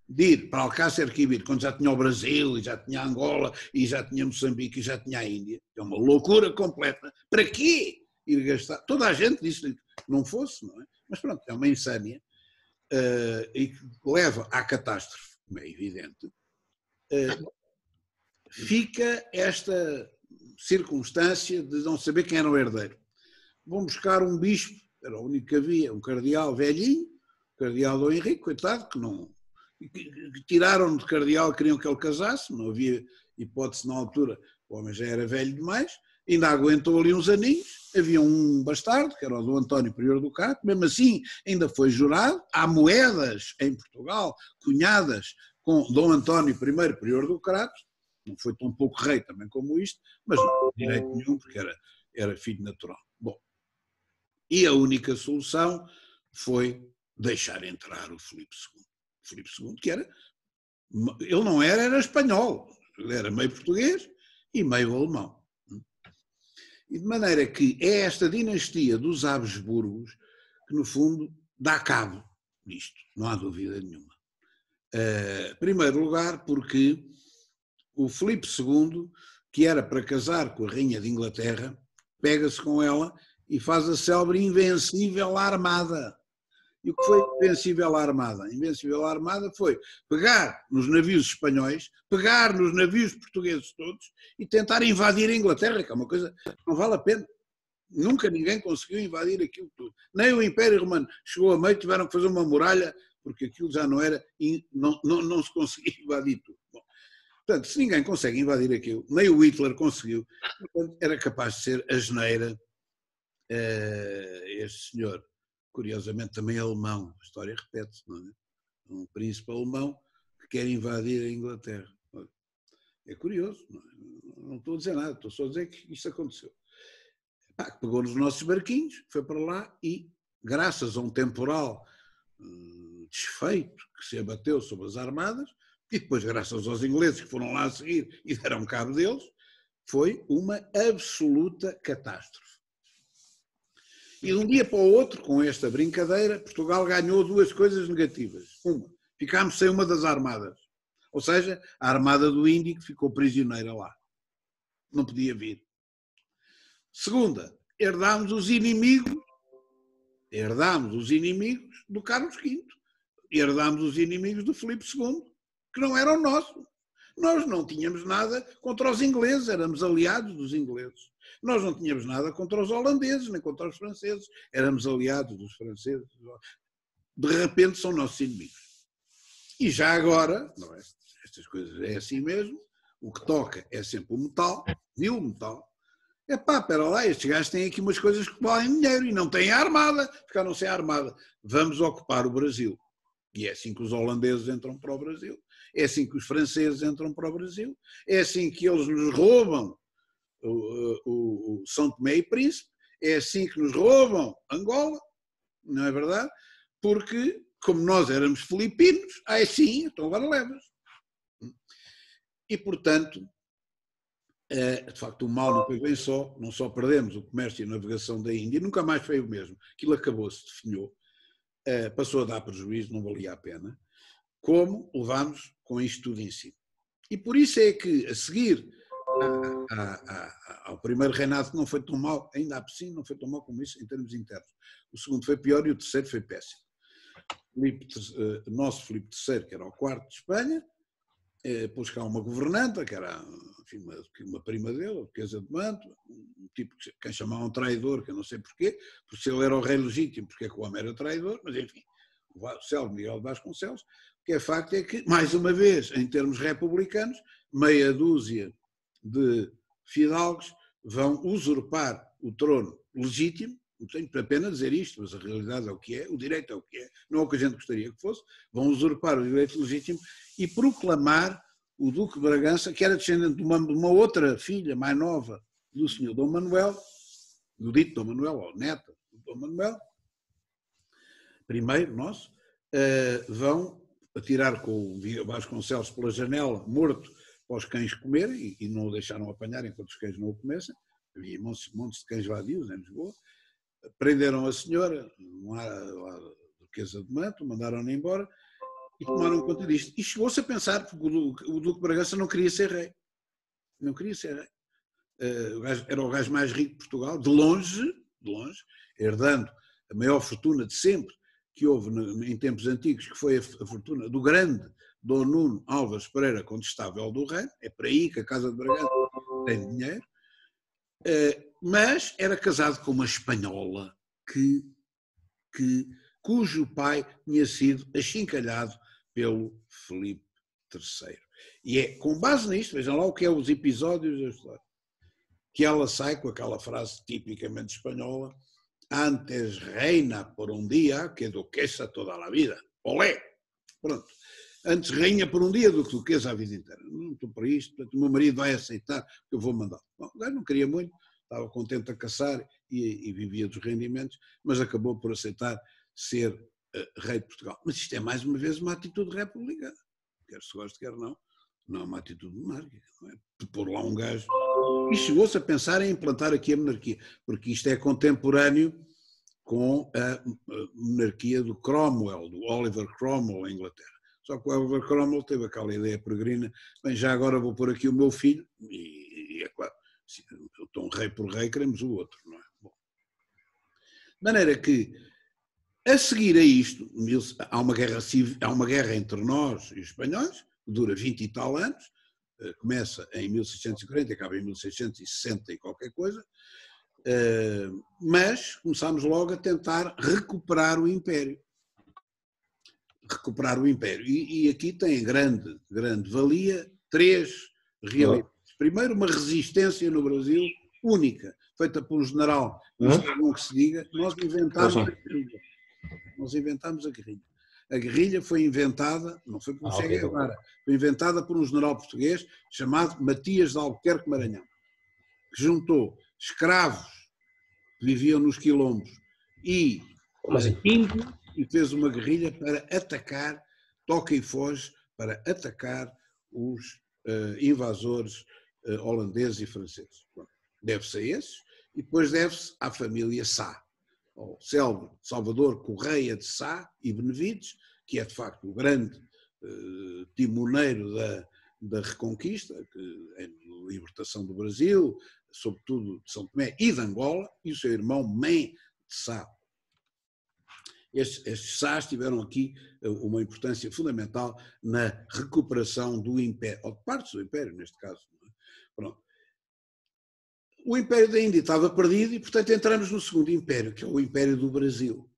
de ir para Alcácer Quibir, quando já tinha o Brasil, e já tinha Angola, e já tinha Moçambique, e já tinha a Índia. É uma loucura completa. Para quê ir gastar? Toda a gente disse que não fosse, não é? Mas pronto, é uma insânia e que leva à catástrofe, como é evidente. Fica esta circunstância de não saber quem era o herdeiro. Vão buscar um bispo, era o único que havia, um cardeal velhinho, o cardeal Dom Henrique, coitado, que tiraram de cardeal, queriam que ele casasse, não havia hipótese na altura, o homem já era velho demais, ainda aguentou ali uns aninhos, havia um bastardo, que era o Dom António Prior do Crato, mesmo assim ainda foi jurado, há moedas em Portugal cunhadas com Dom António I Prior do Crato, não foi tão pouco rei também como isto, mas não tinha direito nenhum, porque era filho natural. Bom, e a única solução foi deixar entrar o Filipe II. O Filipe II, que era, ele não era espanhol, Ele era meio português e meio alemão. E de maneira que é esta dinastia dos Habsburgos que, no fundo, dá cabo disto, não há dúvida nenhuma. Em primeiro lugar, porque o Filipe II, que era para casar com a Rainha de Inglaterra, pega-se com ela e faz a célebre Invencível Armada. E o que foi Invencível Armada? A Invencível Armada foi pegar nos navios espanhóis, pegar nos navios portugueses todos e tentar invadir a Inglaterra, que é uma coisa que não vale a pena. Nunca ninguém conseguiu invadir aquilo tudo. Nem o Império Romano chegou a meio, tiveram que fazer uma muralha, porque aquilo já não era, não se conseguia invadir tudo. Bom, portanto, se ninguém consegue invadir aquilo, nem o Hitler conseguiu, portanto, era capaz de ser asneira este senhor, curiosamente também alemão, a história repete-se, não é? Um príncipe alemão que quer invadir a Inglaterra. É curioso, não estou a dizer nada, estou só a dizer que isto aconteceu. Pegou nos nossos barquinhos, foi para lá e, graças a um temporal desfeito que se abateu sobre as armadas, e depois graças aos ingleses que foram lá a seguir e deram cabo deles, foi uma absoluta catástrofe. E de um dia para o outro, com esta brincadeira, Portugal ganhou duas coisas negativas. Uma, ficámos sem uma das armadas. Ou seja, a armada do Índico ficou prisioneira lá. Não podia vir. Segunda, herdámos os inimigos do Carlos V. Herdámos os inimigos do Filipe II, que não eram nossos. Nós não tínhamos nada contra os ingleses, éramos aliados dos ingleses. Nós não tínhamos nada contra os holandeses, nem contra os franceses, éramos aliados dos franceses. De repente são nossos inimigos. E já agora, não é? Estas coisas é assim mesmo, o que toca é sempre o metal, viu o metal. Espera lá, estes gajos têm aqui umas coisas que valem dinheiro e não têm armada, ficaram sem armada. Vamos ocupar o Brasil. E é assim que os holandeses entram para o Brasil, é assim que os franceses entram para o Brasil, é assim que eles nos roubam o São Tomé e Príncipe, é assim que nos roubam Angola, não é verdade? Porque, como nós éramos filipinos, sim, então agora levas. E, portanto, de facto, o mal não foi bem só, não só perdemos o comércio e a navegação da Índia, nunca mais foi o mesmo, aquilo acabou-se, definhou, passou a dar prejuízo, não valia a pena, como levámos com isto tudo em cima. E por isso é que, a seguir ao primeiro reinado, que não foi tão mal, ainda assim não foi tão mal como isso em termos internos. O segundo foi pior e o terceiro foi péssimo. Nosso Filipe III, que era o quarto de Espanha, pôs cá uma governanta, que era enfim, uma prima dele, a Duquesa de Mantua, um tipo que quem chamavam um traidor, que eu não sei porquê, porque se ele era o rei legítimo, porque é que o homem era traidor, mas enfim, o Célio Miguel de Vasconcelos, o que é facto é que, mais uma vez, em termos republicanos, meia dúzia de fidalgos vão usurpar o trono legítimo. Não tenho pena dizer isto, mas a realidade é o que é, o direito é o que é, não é o que a gente gostaria que fosse, vão usurpar o direito legítimo e proclamar o Duque de Bragança, que era descendente de uma outra filha mais nova do senhor Dom Manuel, do dito Dom Manuel, ou neta do Dom Manuel, primeiro nosso, vão atirar com o Vasconcelos pela janela, morto, para os cães comerem, e não o deixaram apanhar enquanto os cães não o comessem. Havia montes de cães vadios em Lisboa. Prenderam a senhora, a Duquesa de Mantua, mandaram-na embora e tomaram conta disto. E chegou-se a pensar, porque o Duque de Bragança não queria ser rei. Não queria ser rei. Era o gajo mais rico de Portugal, de longe, herdando a maior fortuna de sempre que houve em tempos antigos, que foi a fortuna do grande Dom Nuno Álvares Pereira, condestável do reino. É por aí que a Casa de Bragança tem dinheiro. Mas era casado com uma espanhola cujo pai tinha sido achincalhado pelo Filipe III. E é com base nisto, vejam lá o que é os episódios da história, que ela sai com aquela frase tipicamente espanhola: antes reina por um dia que duquesa toda a vida. Olé! Pronto. Antes reina por um dia do que duquesa a vida inteira. Não estou para isto, portanto, o meu marido vai aceitar que eu vou mandar. Bom, o gajo não queria muito, estava contente a caçar e vivia dos rendimentos, mas acabou por aceitar ser rei de Portugal. Mas isto é mais uma vez uma atitude republicana, quer se goste, quer não, Não é uma atitude monárquica, não é? De pôr lá um gajo. E chegou-se a pensar em implantar aqui a monarquia, porque isto é contemporâneo com a monarquia do Cromwell, do Oliver Cromwell, em Inglaterra. Só que o Oliver Cromwell teve aquela ideia peregrina, bem, já agora vou pôr aqui o meu filho, e é claro, se eu estou um rei por rei, queremos o outro, não é? Bom. De maneira que, a seguir a isto, há uma guerra civil, há uma guerra entre nós e os espanhóis, que dura 20 e tal anos, começa em 1640 e acaba em 1660 e qualquer coisa, mas começámos logo a tentar recuperar o Império. E aqui tem grande valia 3 realidades. Primeiro, uma resistência no Brasil única, feita por um general, isto é bom que se diga, nós inventámos a guerrilha. A guerrilha foi inventada, não foi por Che Guevara, foi inventada por um general português chamado Matias de Albuquerque Maranhão, que juntou escravos que viviam nos quilombos e índios e fez uma guerrilha para atacar, toca e foge, para atacar os invasores holandeses e franceses. Deve-se a esses e depois deve-se à família Sá, ao célebre Salvador Correia de Sá e Benevides, que é de facto o grande timoneiro da Reconquista, a libertação do Brasil, sobretudo de São Tomé e de Angola, e o seu irmão Mé de Sá. Estes Sás tiveram aqui uma importância fundamental na recuperação do Império, ou de partes do Império, neste caso. Pronto. O Império da Índia estava perdido e, portanto, entramos no segundo Império, que é o Império do Brasil.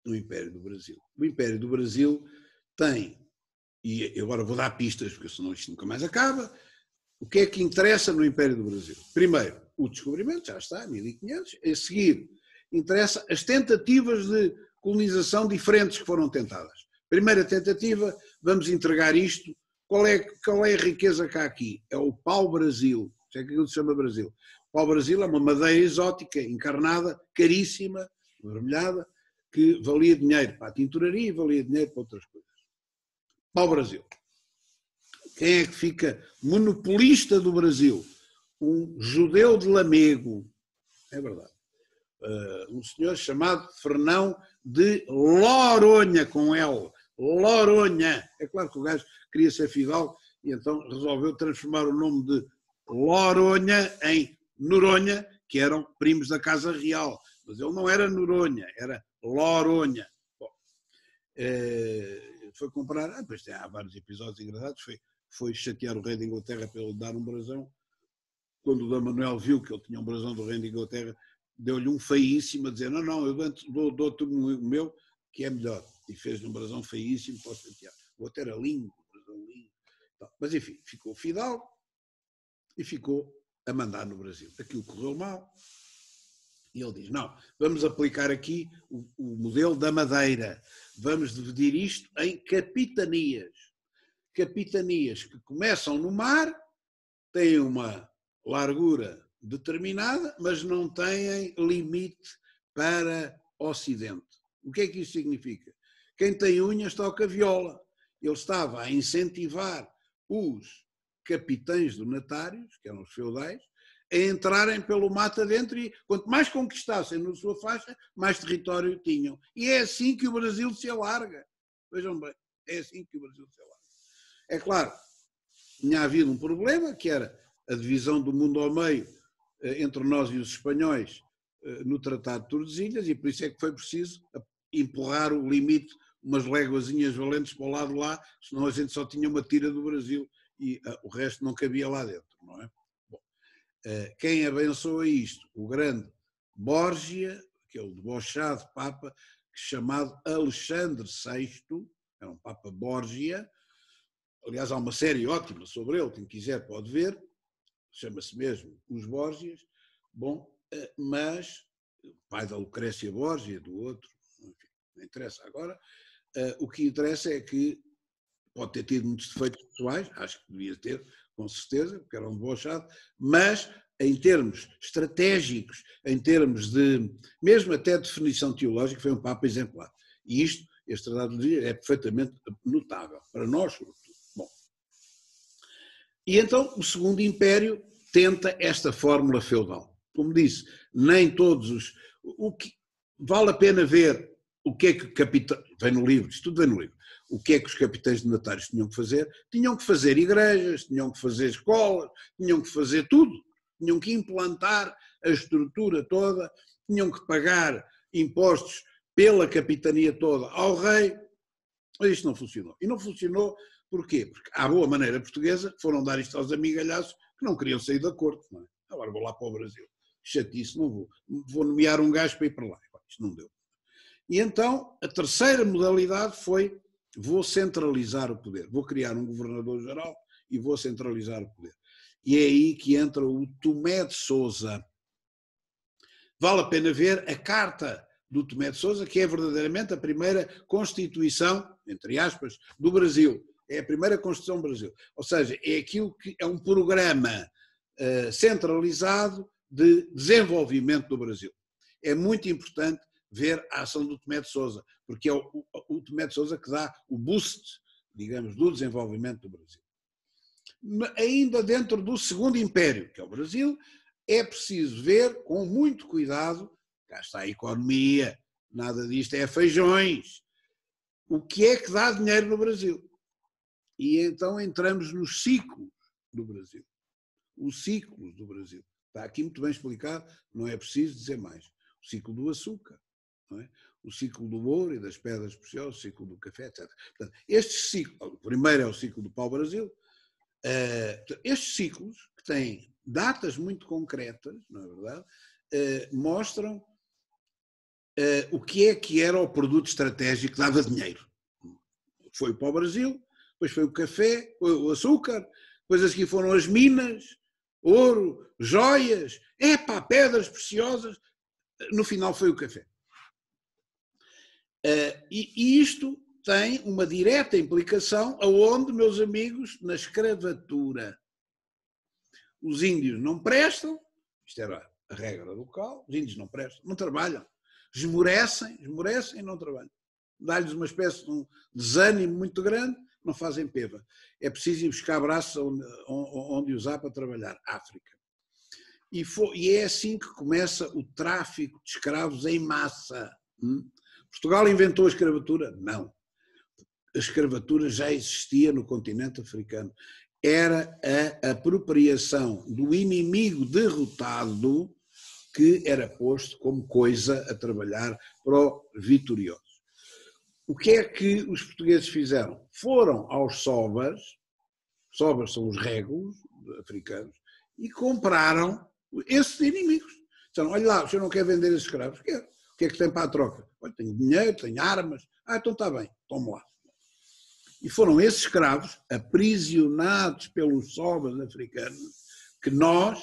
O Império do Brasil. O Império do Brasil tem, e agora vou dar pistas, porque senão isto nunca mais acaba, o que é que interessa no Império do Brasil? Primeiro, o descobrimento, já está, 1500, a seguir, interessa as tentativas de colonização diferentes que foram tentadas. Primeira tentativa, vamos entregar isto, qual é a riqueza que há aqui? É o pau-brasil, isso é que aquilo se chama Brasil. O pau-brasil é uma madeira exótica, encarnada, caríssima, avermelhada, que valia dinheiro para a tinturaria e valia dinheiro para outras coisas. Pau-brasil. Quem é que fica monopolista do Brasil? Um judeu de Lamego, é verdade. Um senhor chamado Fernão de Loronha, com L. Loronha. É claro que o gajo queria ser fidalgo e então resolveu transformar o nome de Loronha em Noronha, que eram primos da Casa Real. Mas ele não era Noronha, era Loronha. Bom, foi comprar, depois há vários episódios engraçados, foi chatear o rei de Inglaterra para ele dar um brasão. Quando o D. Manuel viu que ele tinha um brasão do rei de Inglaterra, deu-lhe um feíssimo a dizer, não, eu dou-te o meu, que é melhor. E fez-lhe um brasão feíssimo para o chatear. O outro era lindo, um brasão lindo. Mas enfim, ficou fidalgo e ficou a mandar no Brasil. Aquilo correu mal. E ele diz, não, vamos aplicar aqui o modelo da Madeira. Vamos dividir isto em capitanias. Capitanias que começam no mar, têm uma largura determinada, mas não têm limite para Ocidente. O que é que isso significa? Quem tem unhas toca viola. Ele estava a incentivar os capitães donatários, que eram os feudais, a entrarem pelo mato adentro e quanto mais conquistassem na sua faixa, mais território tinham. E é assim que o Brasil se alarga. Vejam bem, é assim que o Brasil se alarga. É claro, tinha havido um problema, que era a divisão do mundo ao meio entre nós e os espanhóis no Tratado de Tordesilhas, e por isso é que foi preciso empurrar o limite, umas léguazinhas valentes para o lado de lá, senão a gente só tinha uma tira do Brasil e o resto não cabia lá dentro, não é? Bom, quem abençoa isto? O grande Borgia, que é o debochado Papa, chamado Alexandre VI, era um Papa Borgia. Aliás, há uma série ótima sobre ele, quem quiser pode ver, chama-se mesmo Os Borgias. Bom, mas o pai da Lucrécia Borgia, do outro, enfim, não interessa agora. O que interessa é que pode ter tido muitos defeitos pessoais, acho que devia ter, com certeza, porque era um debochado, mas em termos estratégicos, em termos de, mesmo até de definição teológica, foi um Papa exemplar. E isto, este Tratado de Tordesilhas, é perfeitamente notável, para nós, sobretudo. Bom, E então o Segundo Império tenta esta fórmula feudal. Como disse, nem todos os... O que, vale a pena ver o que é que o capitão... Vem no livro, isto tudo vem no livro. O que é que os capitães donatários tinham que fazer? Tinham que fazer igrejas, tinham que fazer escolas, tinham que fazer tudo. Tinham que implantar a estrutura toda, tinham que pagar impostos pela capitania toda ao rei. Mas isto não funcionou. E não funcionou porquê? Porque, à boa maneira portuguesa, foram dar isto aos amigalhaços que não queriam sair da corte. Não é? Agora vou lá para o Brasil. Chatice, não vou. Vou nomear um gajo para ir para lá. Isto não deu. E então, a terceira modalidade foi: vou centralizar o poder. Vou criar um governador-geral e vou centralizar o poder. E é aí que entra o Tomé de Sousa. Vale a pena ver a carta do Tomé de Sousa, que é verdadeiramente a primeira Constituição, entre aspas, do Brasil. É a primeira Constituição do Brasil. Ou seja, é aquilo que é um programa centralizado de desenvolvimento do Brasil. É muito importante ver a ação do Tomé de Sousa, porque é o Tomé de Sousa que dá o boost, digamos, do desenvolvimento do Brasil. Ainda dentro do Segundo Império, que é o Brasil, é preciso ver com muito cuidado, cá está a economia, nada disto é feijões, o que é que dá dinheiro no Brasil. E então entramos nos ciclos do Brasil. Os ciclos do Brasil. Está aqui muito bem explicado, não é preciso dizer mais. O ciclo do açúcar, não é? O ciclo do ouro e das pedras preciosas, o ciclo do café, etc. Portanto, estes ciclos, o primeiro é o ciclo do pau-brasil, estes ciclos, que têm datas muito concretas, não é verdade, mostram o que era o produto estratégico que dava dinheiro. Foi o pau-brasil, depois foi o café, o açúcar, depois a seguir foram as minas, ouro, joias, pedras preciosas, no final foi o café. E isto tem uma direta implicação aonde, meus amigos, na escravatura. Os índios não prestam, isto era a regra local, os índios não prestam, não trabalham, esmorecem e não trabalham. Dá-lhes uma espécie de um desânimo muito grande, não fazem peva. É preciso ir buscar braços onde usar para trabalhar, África. E é assim que começa o tráfico de escravos em massa. Portugal inventou a escravatura? Não. A escravatura já existia no continente africano. Era a apropriação do inimigo derrotado que era posto como coisa a trabalhar para o vitorioso. O que é que os portugueses fizeram? Foram aos sobas são os régulos africanos, e compraram esses inimigos. Disseram: olha lá, o senhor não quer vender esses escravos? Quero. O que é que tem para a troca? Olha, tenho dinheiro, tenho armas. Então está bem, tome lá. E foram esses escravos, aprisionados pelos sobas africanos, que nós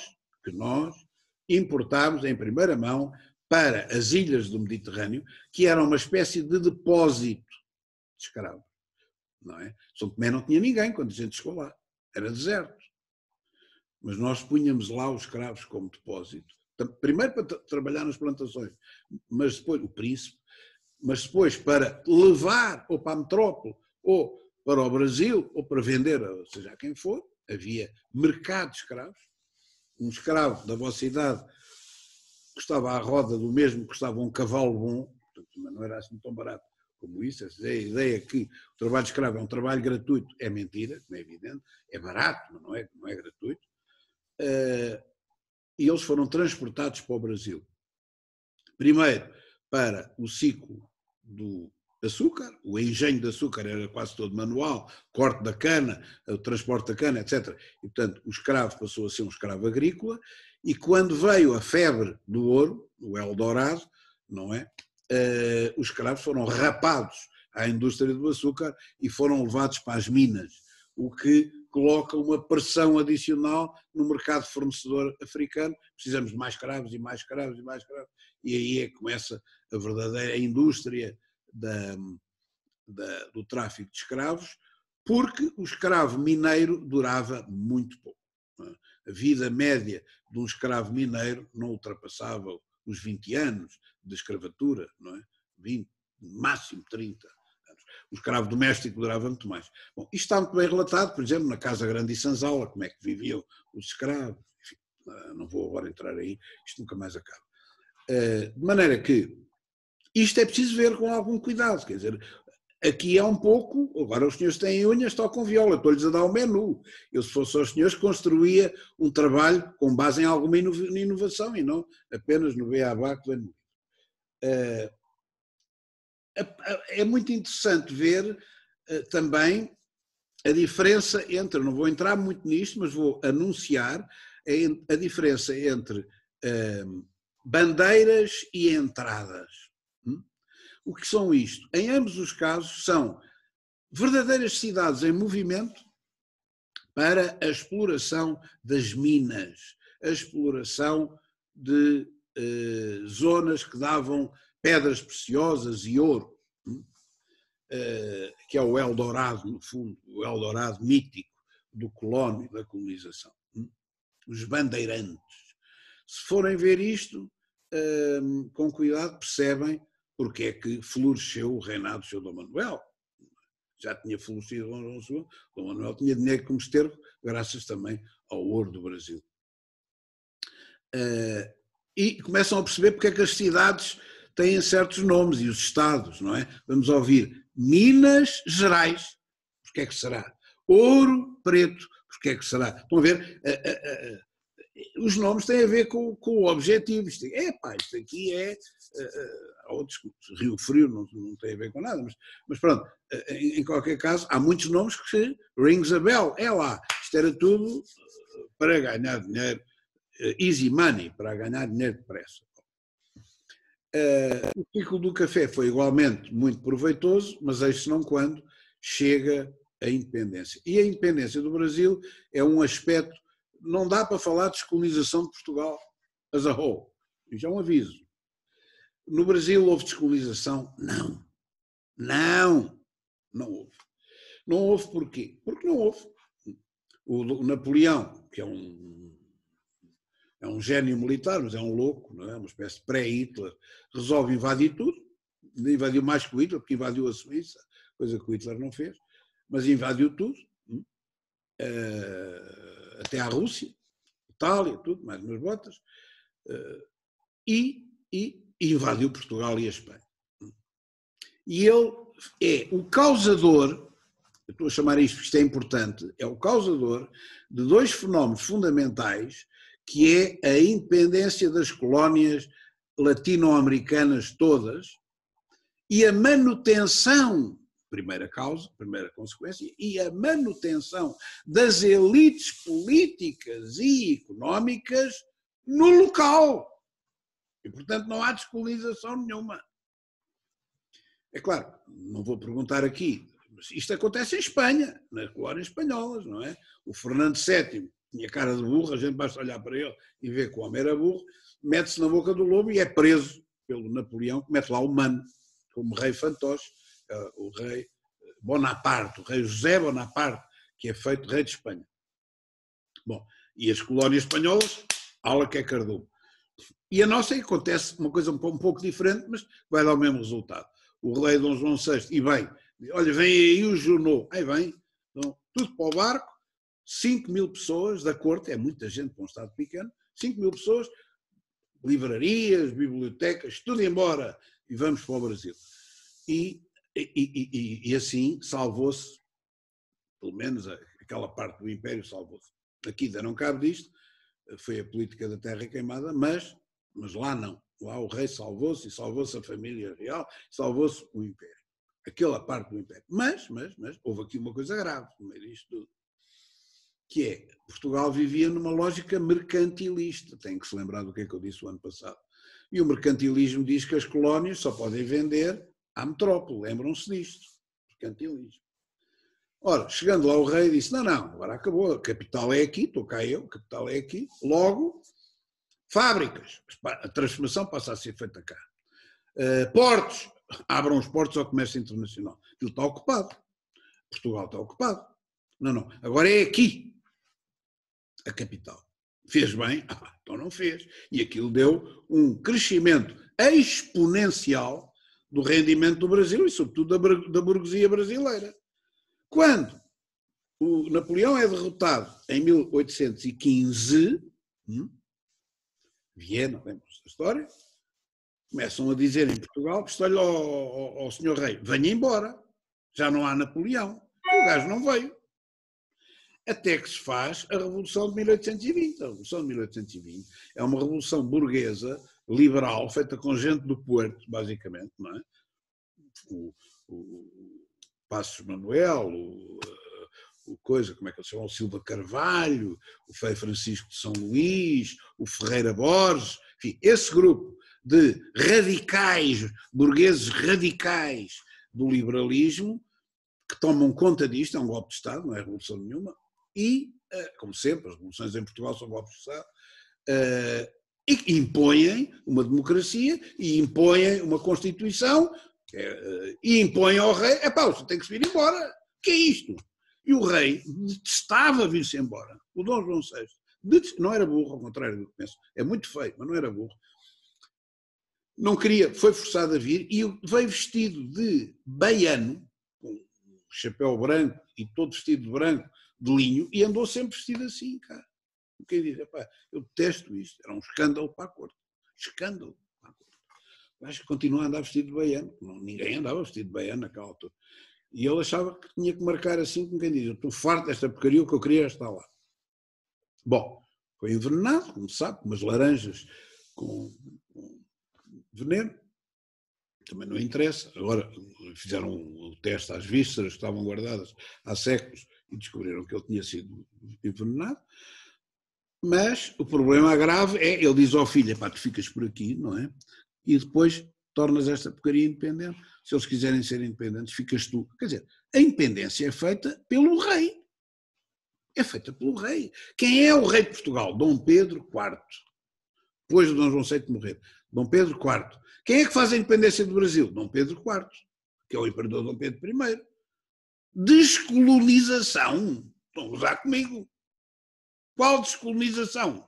importámos em primeira mão para as ilhas do Mediterrâneo, que eram uma espécie de depósito de escravos. Não é? São Tomé não tinha ninguém quando a gente chegou lá, era deserto. Mas nós punhamos lá os escravos como depósito, primeiro para trabalhar nas plantações, mas depois o príncipe, mas depois para levar ou para a metrópole, ou para o Brasil, ou para vender, ou seja, a quem for. Havia mercado de escravos. Um escravo da vossa idade custava à roda do mesmo que custava um cavalo bom, portanto, mas não era assim tão barato como isso. A ideia que o trabalho de escravo é um trabalho gratuito é mentira, como é evidente, é barato, mas não é gratuito. E eles foram transportados para o Brasil. Primeiro para o ciclo do açúcar, o engenho de açúcar era quase todo manual, corte da cana, o transporte da cana, etc. E, portanto, o escravo passou a ser um escravo agrícola, e quando veio a febre do ouro, o Eldorado, não é? Os escravos foram rapados à indústria do açúcar e foram levados para as minas, o que coloca uma pressão adicional no mercado fornecedor africano. Precisamos de mais escravos e mais escravos e mais escravos, e aí é que começa a verdadeira indústria do tráfico de escravos, porque o escravo mineiro durava muito pouco. A vida média de um escravo mineiro não ultrapassava os 20 anos de escravatura, não é? 20, máximo 30. anos. O escravo doméstico durava muito mais. Bom, isto está muito bem relatado, por exemplo, na Casa Grande de Sanzala, como é que viviam os escravos. Enfim, não vou agora entrar aí, isto nunca mais acaba. De maneira que isto é preciso ver com algum cuidado, quer dizer, aqui é um pouco, agora os senhores têm unhas, tocam viola, estou-lhes a dar um menu. Eu, se fosse aos senhores, construía um trabalho com base em alguma inovação e não apenas no beabá que vem no livro. É muito interessante ver também a diferença entre, não vou entrar muito nisto, mas vou anunciar a diferença entre bandeiras e entradas. O que são isto? Em ambos os casos são verdadeiras cidades em movimento para a exploração das minas, a exploração de zonas que davam pedras preciosas e ouro, que é o Eldorado, no fundo, o Eldorado mítico do colónio, da colonização. Os bandeirantes. Se forem ver isto, com cuidado, percebem porque é que floresceu o reinado do Sr. Dom Manuel. Já tinha florescido Dom João II, Dom Manuel tinha dinheiro como esterco, graças também ao ouro do Brasil. E começam a perceber porque é que as cidades têm certos nomes e os estados, não é? Vamos ouvir Minas Gerais, porque é que será? Ouro Preto, porque é que será? Estão a ver? Os nomes têm a ver com o objetivo. Isto aqui é... Há outros, Rio Frio não tem a ver com nada, mas pronto, em qualquer caso, há muitos nomes que rings a bell. É lá, isto era tudo para ganhar dinheiro, easy money, para ganhar dinheiro depressa. O ciclo do café foi igualmente muito proveitoso, mas eis não quando chega a independência. E a independência do Brasil é um aspecto, não dá para falar de descolonização de Portugal as a whole, isso é um aviso. No Brasil houve descolonização? Não. Não houve. Não houve porquê? Porque não houve. O Napoleão, que é um gênio militar, mas é um louco, não é? Uma espécie de pré-Hitler, resolve invadir tudo, invadiu mais que o Hitler, porque invadiu a Suíça, coisa que o Hitler não fez, mas invadiu tudo, até a Rússia, Itália, tudo, mais umas botas, e invadiu Portugal e a Espanha. E ele é o causador, eu estou a chamar isto porque isto é importante, é o causador de dois fenómenos fundamentais, que é a independência das colónias latino-americanas todas e a manutenção, primeira causa, primeira consequência, e a manutenção das elites políticas e económicas no local. E, portanto, não há descolonização nenhuma. É claro, não vou perguntar aqui, mas isto acontece em Espanha, nas colónias espanholas, não é? O Fernando VII tinha cara de burro, a gente basta olhar para ele e ver que o homem era burro, mete-se na boca do lobo e é preso pelo Napoleão, que mete lá o mano, como rei fantoche, o rei Bonaparte, o rei José Bonaparte, que é feito rei de Espanha. Bom, e as colónias espanholas, ala que é cardume. E a nossa acontece uma coisa um pouco diferente, mas vai dar o mesmo resultado. O rei Dom João VI, e bem, olha, vem aí o Junot, aí vem, então, tudo para o barco, 5.000 pessoas da corte, é muita gente para um estado pequeno, 5.000 pessoas, livrarias, bibliotecas, tudo embora, e vamos para o Brasil. E assim salvou-se, pelo menos aquela parte do Império salvou-se. Aqui ainda não cabe disto, foi a política da terra queimada, mas lá não. Lá o rei salvou-se e salvou-se a família real, salvou-se o Império. Aquela parte do Império. Mas houve aqui uma coisa grave no meio disto tudo, que é, Portugal vivia numa lógica mercantilista. Tem que se lembrar do que é que eu disse o ano passado. E o mercantilismo diz que as colónias só podem vender à metrópole. Lembram-se disto. Mercantilismo. Ora, chegando lá o rei disse, não, agora acabou, a capital é aqui, estou cá eu, a capital é aqui, logo, fábricas, a transformação passa a ser feita cá. Portos, abram os portos ao comércio internacional. Aquilo está ocupado. Portugal está ocupado. Não, agora é aqui a capital. Fez bem? Então não fez. E aquilo deu um crescimento exponencial do rendimento do Brasil e, sobretudo, da burguesia brasileira. Quando o Napoleão é derrotado em 1815, Viena, lembra-se da história, começam a dizer em Portugal, olha ao senhor rei, venha embora, já não há Napoleão, o gajo não veio. Até que se faz a Revolução de 1820. A Revolução de 1820 é uma revolução burguesa, liberal, feita com gente do Porto, basicamente, não é? O Passos Manuel, o coisa, como é que eles chamam? O Silva Carvalho, o Frei Francisco de São Luís, o Ferreira Borges, enfim, esse grupo de radicais, burgueses radicais do liberalismo, que tomam conta disto, é um golpe de Estado, não é revolução nenhuma, e, como sempre, as revoluções em Portugal são golpes de Estado, e impõem uma democracia, e impõem uma Constituição, e impõem ao rei, você tem que se vir embora, que é isto? E o rei detestava vir-se embora, o Dom João VI, não era burro, ao contrário do que penso, é muito feio, mas não era burro, não queria, foi forçado a vir, e veio vestido de baiano, com chapéu branco e todo vestido de branco, de linho, e andou sempre vestido assim, cara. Quem diz, eu detesto isto, era um escândalo para a corte. Escândalo para a corte. Acho que continua a andar vestido de baiano. Ninguém andava vestido de baiano naquela altura. E ele achava que tinha que marcar assim, como quem diz, eu estou farto desta porcaria, o que eu queria era estar lá. Bom, foi envenenado, como se sabe, umas laranjas com veneno. Também não interessa. Agora fizeram o teste às vísceras que estavam guardadas há séculos e descobriram que ele tinha sido envenenado. Mas o problema grave é, ele diz ao filho, tu ficas por aqui, não é? E depois tornas esta porcaria independente. Se eles quiserem ser independentes, ficas tu. Quer dizer, a independência é feita pelo rei. É feita pelo rei. Quem é o rei de Portugal? Dom Pedro IV. Depois de Dom João VI morrer. Dom Pedro IV. Quem é que faz a independência do Brasil? Dom Pedro IV, que é o imperador Dom Pedro I. Descolonização. Estão a gozar comigo. Qual descolonização?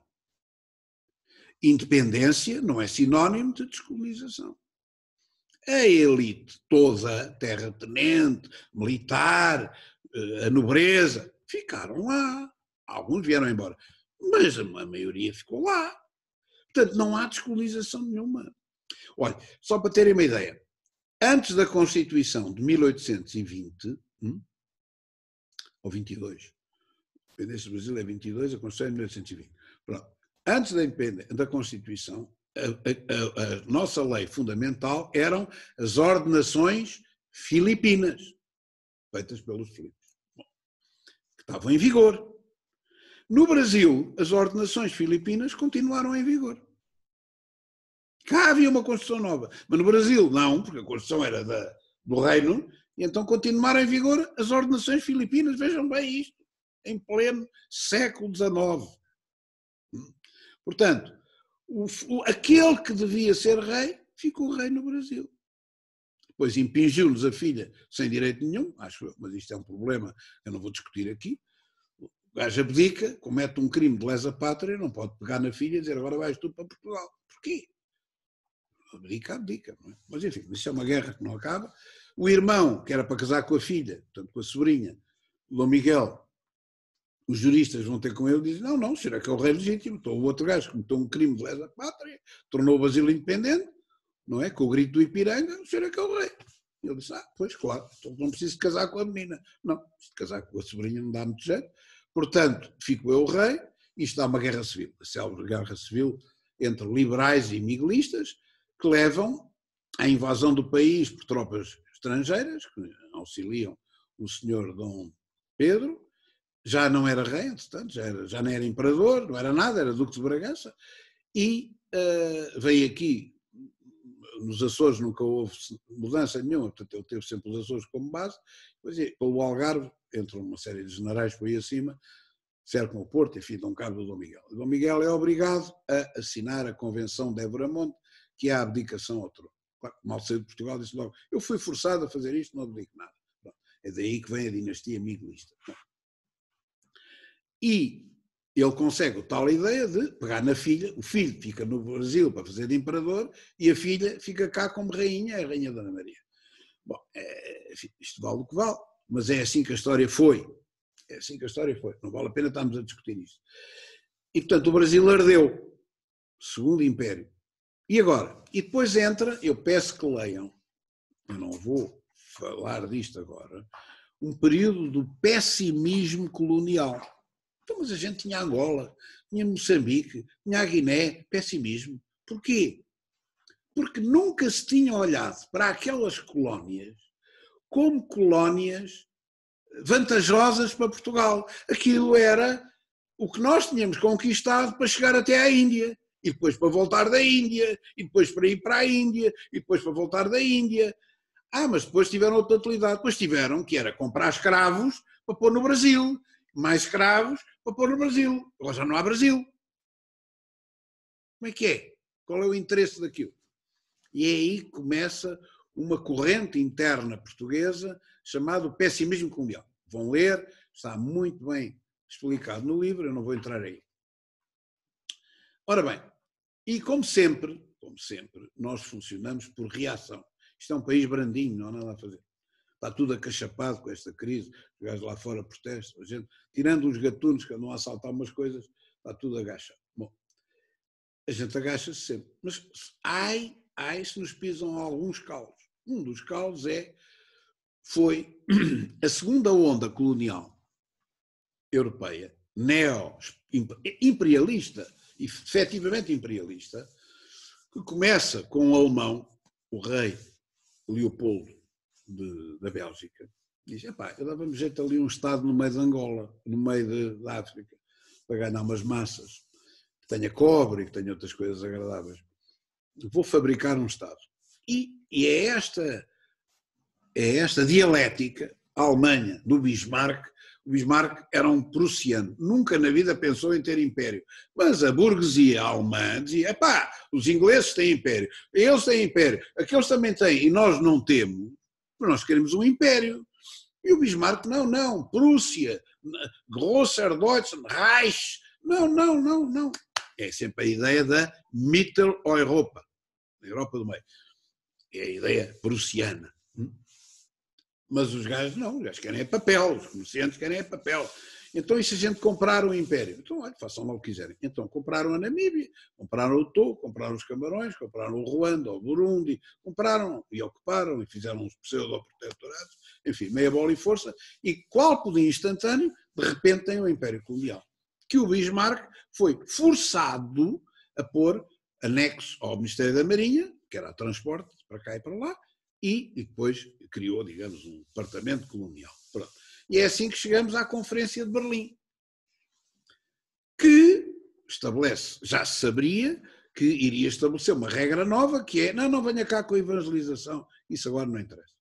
Independência não é sinónimo de descolonização. A elite toda, terratenente, militar, a nobreza, ficaram lá. Alguns vieram embora, mas a maioria ficou lá. Portanto, não há descolonização nenhuma. Olha, só para terem uma ideia, antes da Constituição de 1820, ou 22, a independência do Brasil é 22, a Constituição é 1820. Pronto. Antes da Constituição, a nossa lei fundamental eram as ordenações filipinas, feitas pelos filipos, que estavam em vigor. No Brasil, as ordenações filipinas continuaram em vigor. Cá havia uma Constituição nova, mas no Brasil não, porque a Constituição era do Reino, e então continuaram em vigor as ordenações filipinas. Vejam bem isto, em pleno século XIX. Portanto, aquele que devia ser rei, ficou rei no Brasil. Depois impingiu-nos a filha sem direito nenhum, acho eu, mas isto é um problema que eu não vou discutir aqui. O gajo abdica, comete um crime de lesa pátria, não pode pegar na filha e dizer agora vais tu para Portugal. Porquê? Abdica, não é? Mas enfim, isso é uma guerra que não acaba. O irmão, que era para casar com a filha, portanto com a sobrinha, o Dom Miguel, os juristas vão ter com ele e dizem, não, será que é o rei legítimo? Então o outro gajo cometeu um crime de lesa pátria, tornou o Brasil independente, não é? Com o grito do Ipiranga, será que é o rei? E ele disse, pois claro, então não preciso casar com a menina. Não, preciso casar com a sobrinha, não dá muito jeito. Portanto, fico eu o rei, e isto dá uma guerra civil, a célebre guerra civil entre liberais e miguelistas, que levam à invasão do país por tropas estrangeiras, que auxiliam o senhor Dom Pedro. Já não era rei, entretanto, já não era imperador, não era nada, era duque de Bragança, e veio aqui, nos Açores nunca houve mudança nenhuma, portanto ele teve sempre os Açores como base, depois pelo Algarve, entre uma série de generais por aí acima, cercam o Porto, enfim, dão cabo do Dom Miguel. O Dom Miguel é obrigado a assinar a Convenção de Évora-Monte, que é a abdicação ao trono. Claro, mal saiu de Portugal, disse logo, eu fui forçado a fazer isto, não abdico nada. Bom, é daí que vem a dinastia miguelista. E ele consegue a tal ideia de pegar na filha, o filho fica no Brasil para fazer de imperador e a filha fica cá como rainha, a rainha Dona Maria. Bom, isto vale o que vale, mas é assim que a história foi. É assim que a história foi. Não vale a pena estarmos a discutir isto. E, portanto, o Brasil ardeu. Segundo Império. E agora? E depois entra, eu peço que leiam, eu não vou falar disto agora, um período do pessimismo colonial. Então, mas a gente tinha Angola, tinha Moçambique, tinha a Guiné, pessimismo. Porquê? Porque nunca se tinha olhado para aquelas colónias como colónias vantajosas para Portugal. Aquilo era o que nós tínhamos conquistado para chegar até à Índia, e depois para voltar da Índia, e depois para ir para a Índia, e depois para voltar da Índia. Mas depois tiveram outra utilidade. Depois tiveram, que era comprar escravos para pôr no Brasil, mais escravos para pôr no Brasil. Agora já não há Brasil. Como é que é? Qual é o interesse daquilo? E é aí que começa uma corrente interna portuguesa chamada pessimismo colonial. Vão ler, está muito bem explicado no livro, eu não vou entrar aí. Ora bem, e como sempre, nós funcionamos por reação. Isto é um país brandinho, não há nada a fazer. Está tudo acachapado com esta crise, os gajos lá fora protestam, a gente, tirando uns gatunos que andam a assaltar umas coisas, está tudo agachado. Bom, a gente agacha-se sempre. Mas ai se nos pisam alguns calos. Um dos calos foi a segunda onda colonial europeia, neo-imperialista, efetivamente imperialista, que começa com o alemão, o rei Leopoldo da Bélgica, diz, eu dava-me jeito ali um Estado no meio de Angola, no meio da África, para ganhar umas massas, que tenha cobre e que tenha outras coisas agradáveis. Vou fabricar um Estado. E é esta dialética, a Alemanha, do Bismarck. O Bismarck era um prussiano, nunca na vida pensou em ter império, mas a burguesia alemã dizia, os ingleses têm império, eles têm império, aqueles também têm, e nós não temos, mas nós queremos um império. E o Bismarck, não, Prússia, Grosser Deutschland, Reich, não. É sempre a ideia da Mitteleuropa, a Europa do meio. É a ideia prussiana. Mas os gajos não, os gajos querem papel, os comerciantes querem papel. Então, e se a gente comprar o império? Então, olha, façam lá o que quiserem. Então, compraram a Namíbia, compraram o Togo, compraram os Camarões, compraram o Ruanda, o Burundi, compraram e ocuparam e fizeram uns pseudo-protetorados, enfim, meia bola e força. E qual poder instantâneo, de repente tem o Império Colonial. Que o Bismarck foi forçado a pôr anexo ao Ministério da Marinha, que era o transporte para cá e para lá, e depois criou, digamos, um departamento colonial. Pronto. E é assim que chegamos à Conferência de Berlim, que estabelece, já se saberia, que iria estabelecer uma regra nova, que é, não venha cá com a evangelização, isso agora não interessa.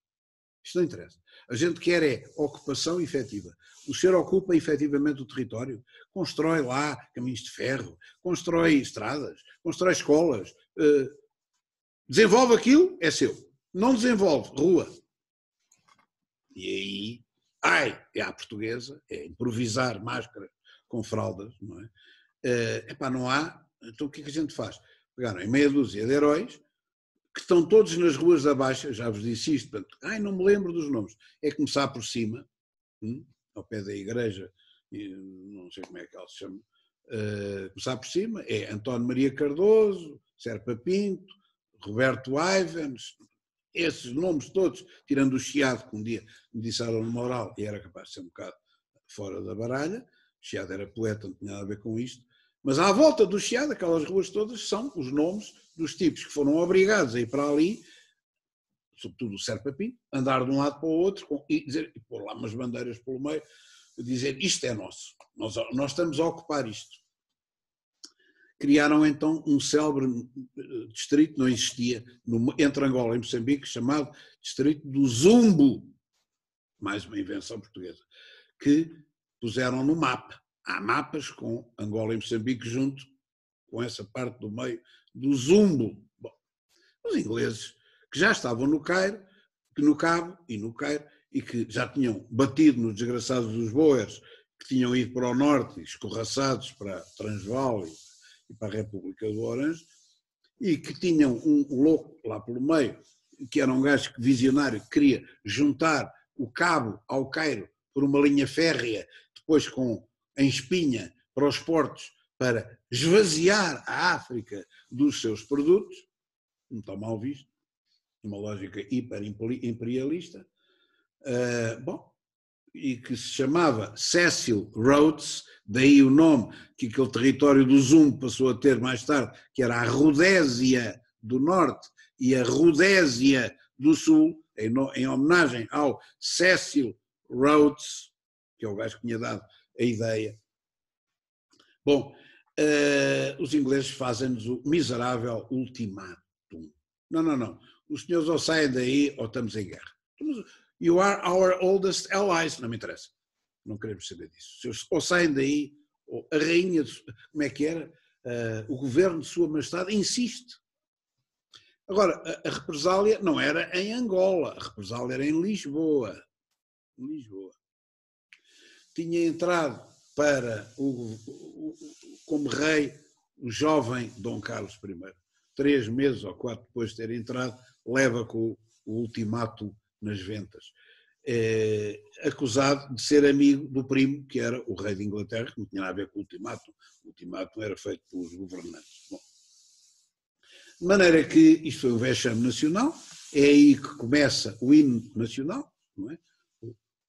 Isto não interessa. A gente quer ocupação efetiva. O senhor ocupa efetivamente o território, constrói lá caminhos de ferro, constrói estradas, constrói escolas, desenvolve aquilo, é seu. Não desenvolve, rua. E aí, é à portuguesa, é improvisar máscara com fraldas, não é? Não há, então o que é que a gente faz? Pegaram em meia dúzia de heróis, que estão todos nas ruas da Baixa, já vos disse isto, portanto, não me lembro dos nomes, é começar por cima, ao pé da igreja, não sei como é que ela se chama, começar por cima, é António Maria Cardoso, Serpa Pinto, Roberto Ivens, esses nomes todos, tirando o Chiado, que um dia me disseram no Moral, e era capaz de ser um bocado fora da baralha, o Chiado era poeta, não tinha nada a ver com isto, mas à volta do Chiado, aquelas ruas todas, são os nomes dos tipos que foram obrigados a ir para ali, sobretudo o Serpa Pinto, andar de um lado para o outro e pôr lá umas bandeiras pelo meio, dizer isto é nosso, nós estamos a ocupar isto. Criaram então um célebre distrito, não existia, entre Angola e Moçambique, chamado Distrito do Zumbo, mais uma invenção portuguesa, que puseram no mapa. Há mapas com Angola e Moçambique junto com essa parte do meio do Zumbo. Bom, os ingleses que já estavam no Cairo, no Cabo e no Cairo, e que já tinham batido nos desgraçados dos Boers que tinham ido para o norte, escorraçados para Transvaal e para a República do Orange, e que tinham um louco lá pelo meio, que era um gajo visionário, que queria juntar o Cabo ao Cairo por uma linha férrea, depois em espinha para os portos, para esvaziar a África dos seus produtos, não está mal visto, uma lógica hiperimperialista, e que se chamava Cecil Rhodes, daí o nome que aquele território do Zumbo passou a ter mais tarde, que era a Rodésia do Norte e a Rodésia do Sul, em homenagem ao Cecil Rhodes, que é o gajo que tinha dado a ideia. Bom, os ingleses fazem-nos o miserável ultimátum. Não. Os senhores ou saem daí ou estamos em guerra. You are our oldest allies. Não me interessa. Não queremos saber disso. Ou saem daí, ou a rainha, como é que era? O governo de Sua Majestade insiste. Agora, a represália não era em Angola, a represália era em Lisboa. Tinha entrado como rei o jovem Dom Carlos I. 3 meses ou 4 depois de ter entrado, leva com o ultimato nas ventas. Acusado de ser amigo do primo, que era o rei de Inglaterra, que não tinha nada a ver com o ultimato. O ultimato era feito pelos governantes. Bom, de maneira que isto foi um vexame nacional, é aí que começa o hino nacional, não é?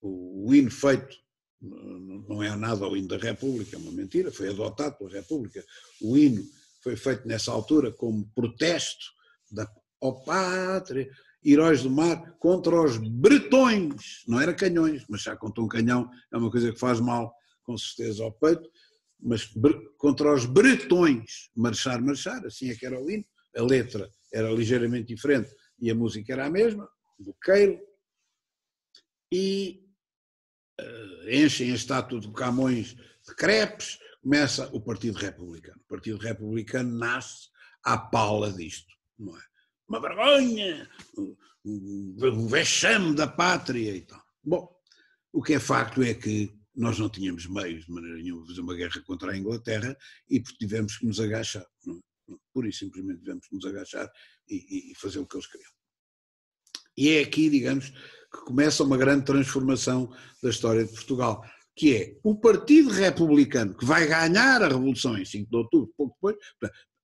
O hino feito não é nada o hino da República, é uma mentira, foi adotado pela República. O hino foi feito nessa altura como protesto ao pátria, heróis do mar, contra os bretões, não era canhões, mas já contra um canhão é uma coisa que faz mal, com certeza, ao peito, mas contra os bretões, marchar, assim é que era o hino, a letra era ligeiramente diferente e a música era a mesma, do Queiro, e enchem a estátua de Camões de crepes, começa o Partido Republicano. O Partido Republicano nasce à pala disto, não é? Uma vergonha, um vexame da pátria e tal. Bom, o que é facto é que nós não tínhamos meios de maneira nenhuma de fazer uma guerra contra a Inglaterra e tivemos que nos agachar, não é? Pura e simplesmente tivemos que nos agachar e fazer o que eles queriam. E é aqui, digamos, que começa uma grande transformação da história de Portugal, que é o Partido Republicano, que vai ganhar a Revolução em 5 de outubro, pouco depois,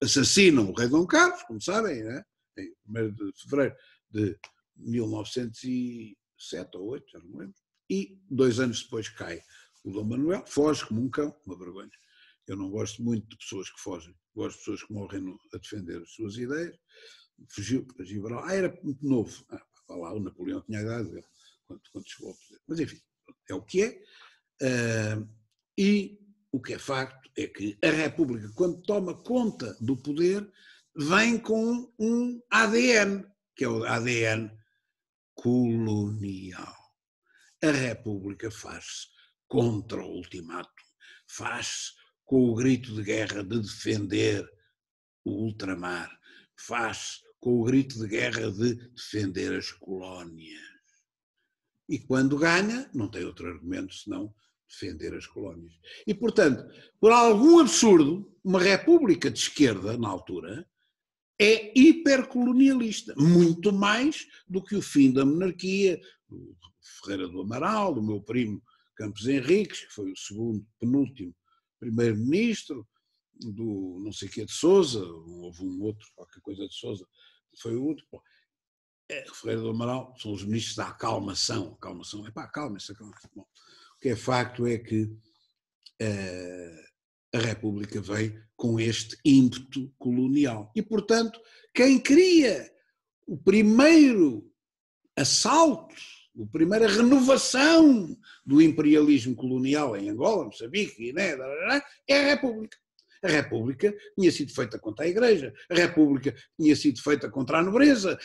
assassinam o rei Dom Carlos, como sabem, né? Em 1º de fevereiro de 1907 ou 8, já não me lembro, e 2 anos depois cai o Dom Manuel, foge como um cão, uma vergonha. Eu não gosto muito de pessoas que fogem, gosto de pessoas que morrem a defender as suas ideias. Fugiu para Gibraltar, era muito novo, lá o Napoleão tinha a idade dele, quando chegou ao poder. Mas enfim, é o que é, e o que é facto é que a República, quando toma conta do poder, vem com um ADN, que é o ADN colonial. A República faz-se contra o ultimato, faz-se com o grito de guerra de defender o ultramar, faz-se com o grito de guerra de defender as colónias. E quando ganha, não tem outro argumento senão defender as colónias. E, portanto, por algum absurdo, uma república de esquerda, na altura, é hipercolonialista, muito mais do que o fim da monarquia, do Ferreira do Amaral, do meu primo Campos Henriques, que foi o segundo, penúltimo primeiro-ministro, do não sei o que de Sousa, houve um outro, qualquer coisa de Sousa, foi o último. Ferreira do Amaral são os ministros da acalmação. Acalma-se. Bom, o que é facto é que a República vem com este ímpeto colonial. E, portanto, quem cria o primeiro assalto, a primeira renovação do imperialismo colonial em Angola, Moçambique, Guiné, é a República. A República tinha sido feita contra a Igreja, a República tinha sido feita contra a nobreza,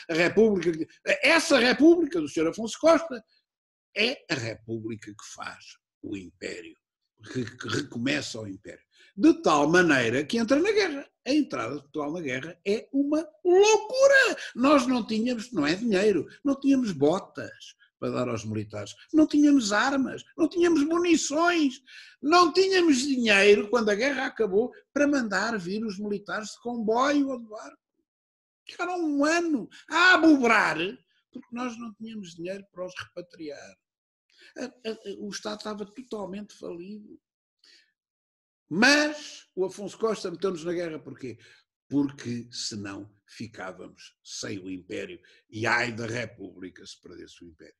essa República do Sr. Afonso Costa é a República que faz o Império, que recomeça o Império. De tal maneira que entra na guerra. A entrada de Portugal na guerra é uma loucura. Nós não tínhamos, não é dinheiro, não tínhamos botas para dar aos militares. Não tínhamos armas, não tínhamos munições, não tínhamos dinheiro, quando a guerra acabou, para mandar vir os militares de comboio ou de barco. Ficaram um ano a abobrar, porque nós não tínhamos dinheiro para os repatriar. O Estado estava totalmente falido. Mas o Afonso Costa meteu-nos na guerra porquê? Porque senão ficávamos sem o Império. E ai da República se perdesse o Império.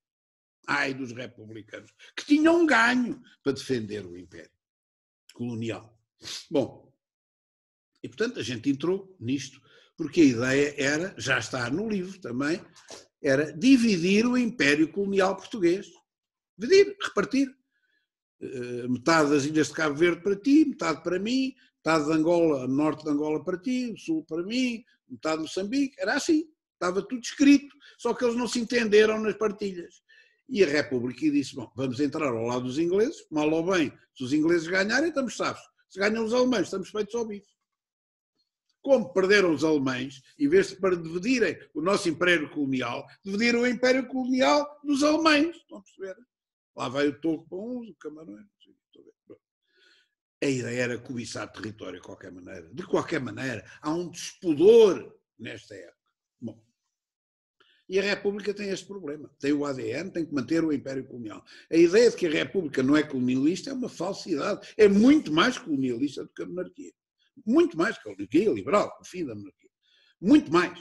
Ai dos republicanos, que tinham um ganho para defender o Império colonial. Bom, e portanto a gente entrou nisto, porque a ideia era, já está no livro também, era dividir o Império Colonial Português. Dividir, repartir. Metade das ilhas de Cabo Verde para ti, metade para mim, metade de Angola, norte de Angola para ti, sul para mim, metade de Moçambique. Era assim, estava tudo escrito, só que eles não se entenderam nas partilhas. E a República disse, bom, vamos entrar ao lado dos ingleses, mal ou bem, se os ingleses ganharem, estamos safos. Se ganham os alemães, estamos feitos ao bife. Como perderam os alemães, em vez de para dividirem o nosso Império Colonial, dividiram o Império Colonial dos alemães. Estão a perceber? Lá vai o toco para uns, o camarão. A ideia era cobiçar território de qualquer maneira. De qualquer maneira, há um despudor nesta época. Bom, e a República tem este problema. Tem o ADN, tem que manter o Império Colonial. A ideia de que a República não é colonialista é uma falsidade. É muito mais colonialista do que a monarquia. Muito mais que a monarquia liberal, o fim da monarquia. Muito mais.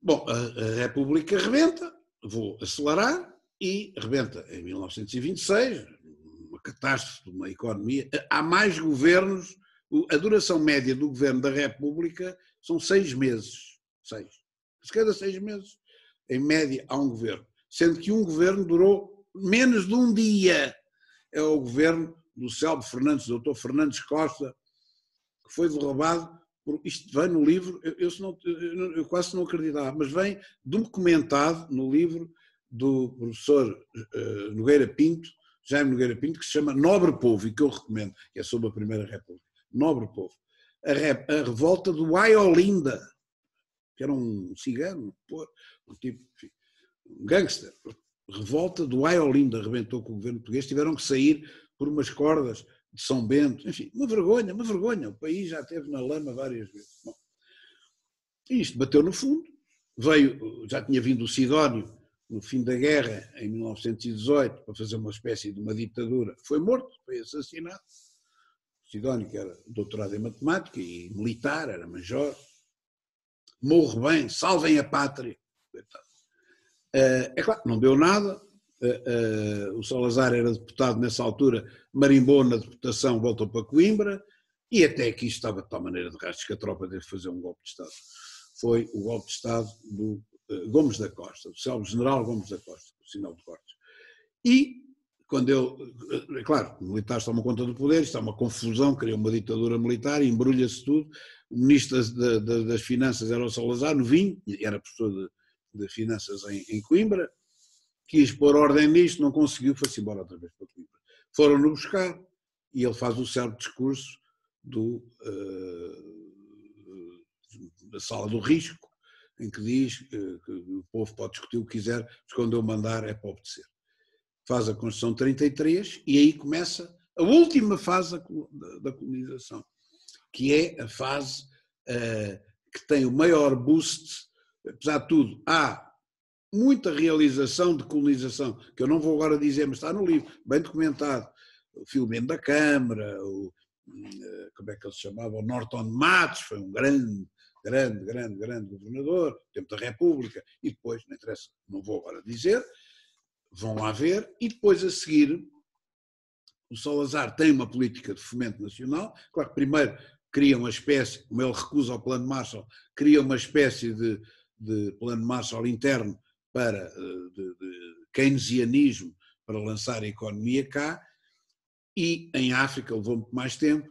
Bom, a República rebenta, vou acelerar, e rebenta em 1926, uma catástrofe de uma economia. Há mais governos, a duração média do governo da República são 6 meses. 6. Cada 6 meses, em média, há um governo. Sendo que um governo durou menos de um dia. É o governo do Célio Fernandes, doutor Fernandes Costa, que foi derrubado. Isto vem no livro, eu quase não acreditava, mas vem documentado no livro do professor Nogueira Pinto, Jaime Nogueira Pinto, que se chama Nobre Povo, e que eu recomendo, que é sobre a Primeira República. Nobre Povo. A revolta do Aiolinda, que era um cigano, um tipo, enfim, um gangster. Revolta do Aiolinda, arrebentou com o governo português, tiveram que sair por umas cordas de São Bento, enfim, uma vergonha, o país já esteve na lama várias vezes. Bom, isto bateu no fundo, já tinha vindo o Sidónio no fim da guerra, em 1918, para fazer uma espécie de uma ditadura, foi morto, foi assassinado. O Sidónio, que era doutorado em matemática e militar, era major, morre bem, salvem a pátria. É claro, não deu nada. O Salazar era deputado nessa altura, marimbou na deputação, voltou para Coimbra, e até aqui estava de tal maneira de rastros que a tropa teve que fazer um golpe de Estado. Foi o golpe de Estado do Gomes da Costa, do célebre general Gomes da Costa, o sinal de cortes. E quando é claro, os militares tomam conta do poder, isto é uma confusão, cria uma ditadura militar, embrulha-se tudo. O ministro das Finanças era o Salazar, novinho, era professor de Finanças em Coimbra, quis pôr ordem nisto, não conseguiu, foi-se embora outra vez para Coimbra. Foram-no buscar e ele faz o certo discurso da sala do risco, em que diz que o povo pode discutir o que quiser, mas quando eu mandar é para obedecer. Faz a Constituição 33 e aí começa a última fase da colonização, que é a fase que tem o maior boost, apesar de tudo, há muita realização de colonização, que eu não vou agora dizer, mas está no livro, bem documentado. O Filomeno da Câmara, como é que ele se chamava? O Norton Matos, foi um grande governador, tempo da República, e depois, não interessa, não vou agora dizer, vão lá ver, e depois a seguir o Salazar tem uma política de fomento nacional, claro que primeiro cria uma espécie, como ele recusa o plano Marshall, cria uma espécie de plano Marshall interno de keynesianismo para lançar a economia cá, e em África levou muito mais tempo,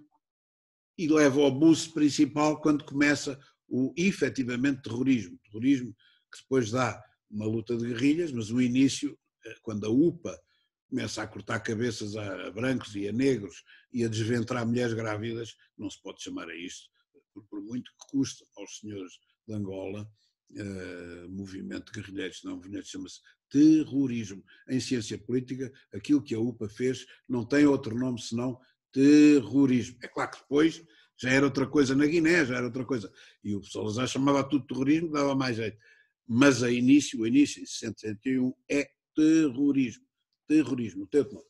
e leva ao boost principal quando começa o efetivamente terrorismo que depois dá uma luta de guerrilhas, mas o início, quando a UPA começa a cortar cabeças a brancos e a negros e a desventrar mulheres grávidas, não se pode chamar a isto, por muito que custa aos senhores de Angola movimento de guerrilheiros, não, o movimento chama-se terrorismo. Em ciência política, aquilo que a UPA fez não tem outro nome senão terrorismo. É claro que depois já era outra coisa na Guiné, já era outra coisa. E o Salazar chamava tudo terrorismo, dava mais jeito. Mas o início, em 1961, é terrorismo. Terrorismo, o nome.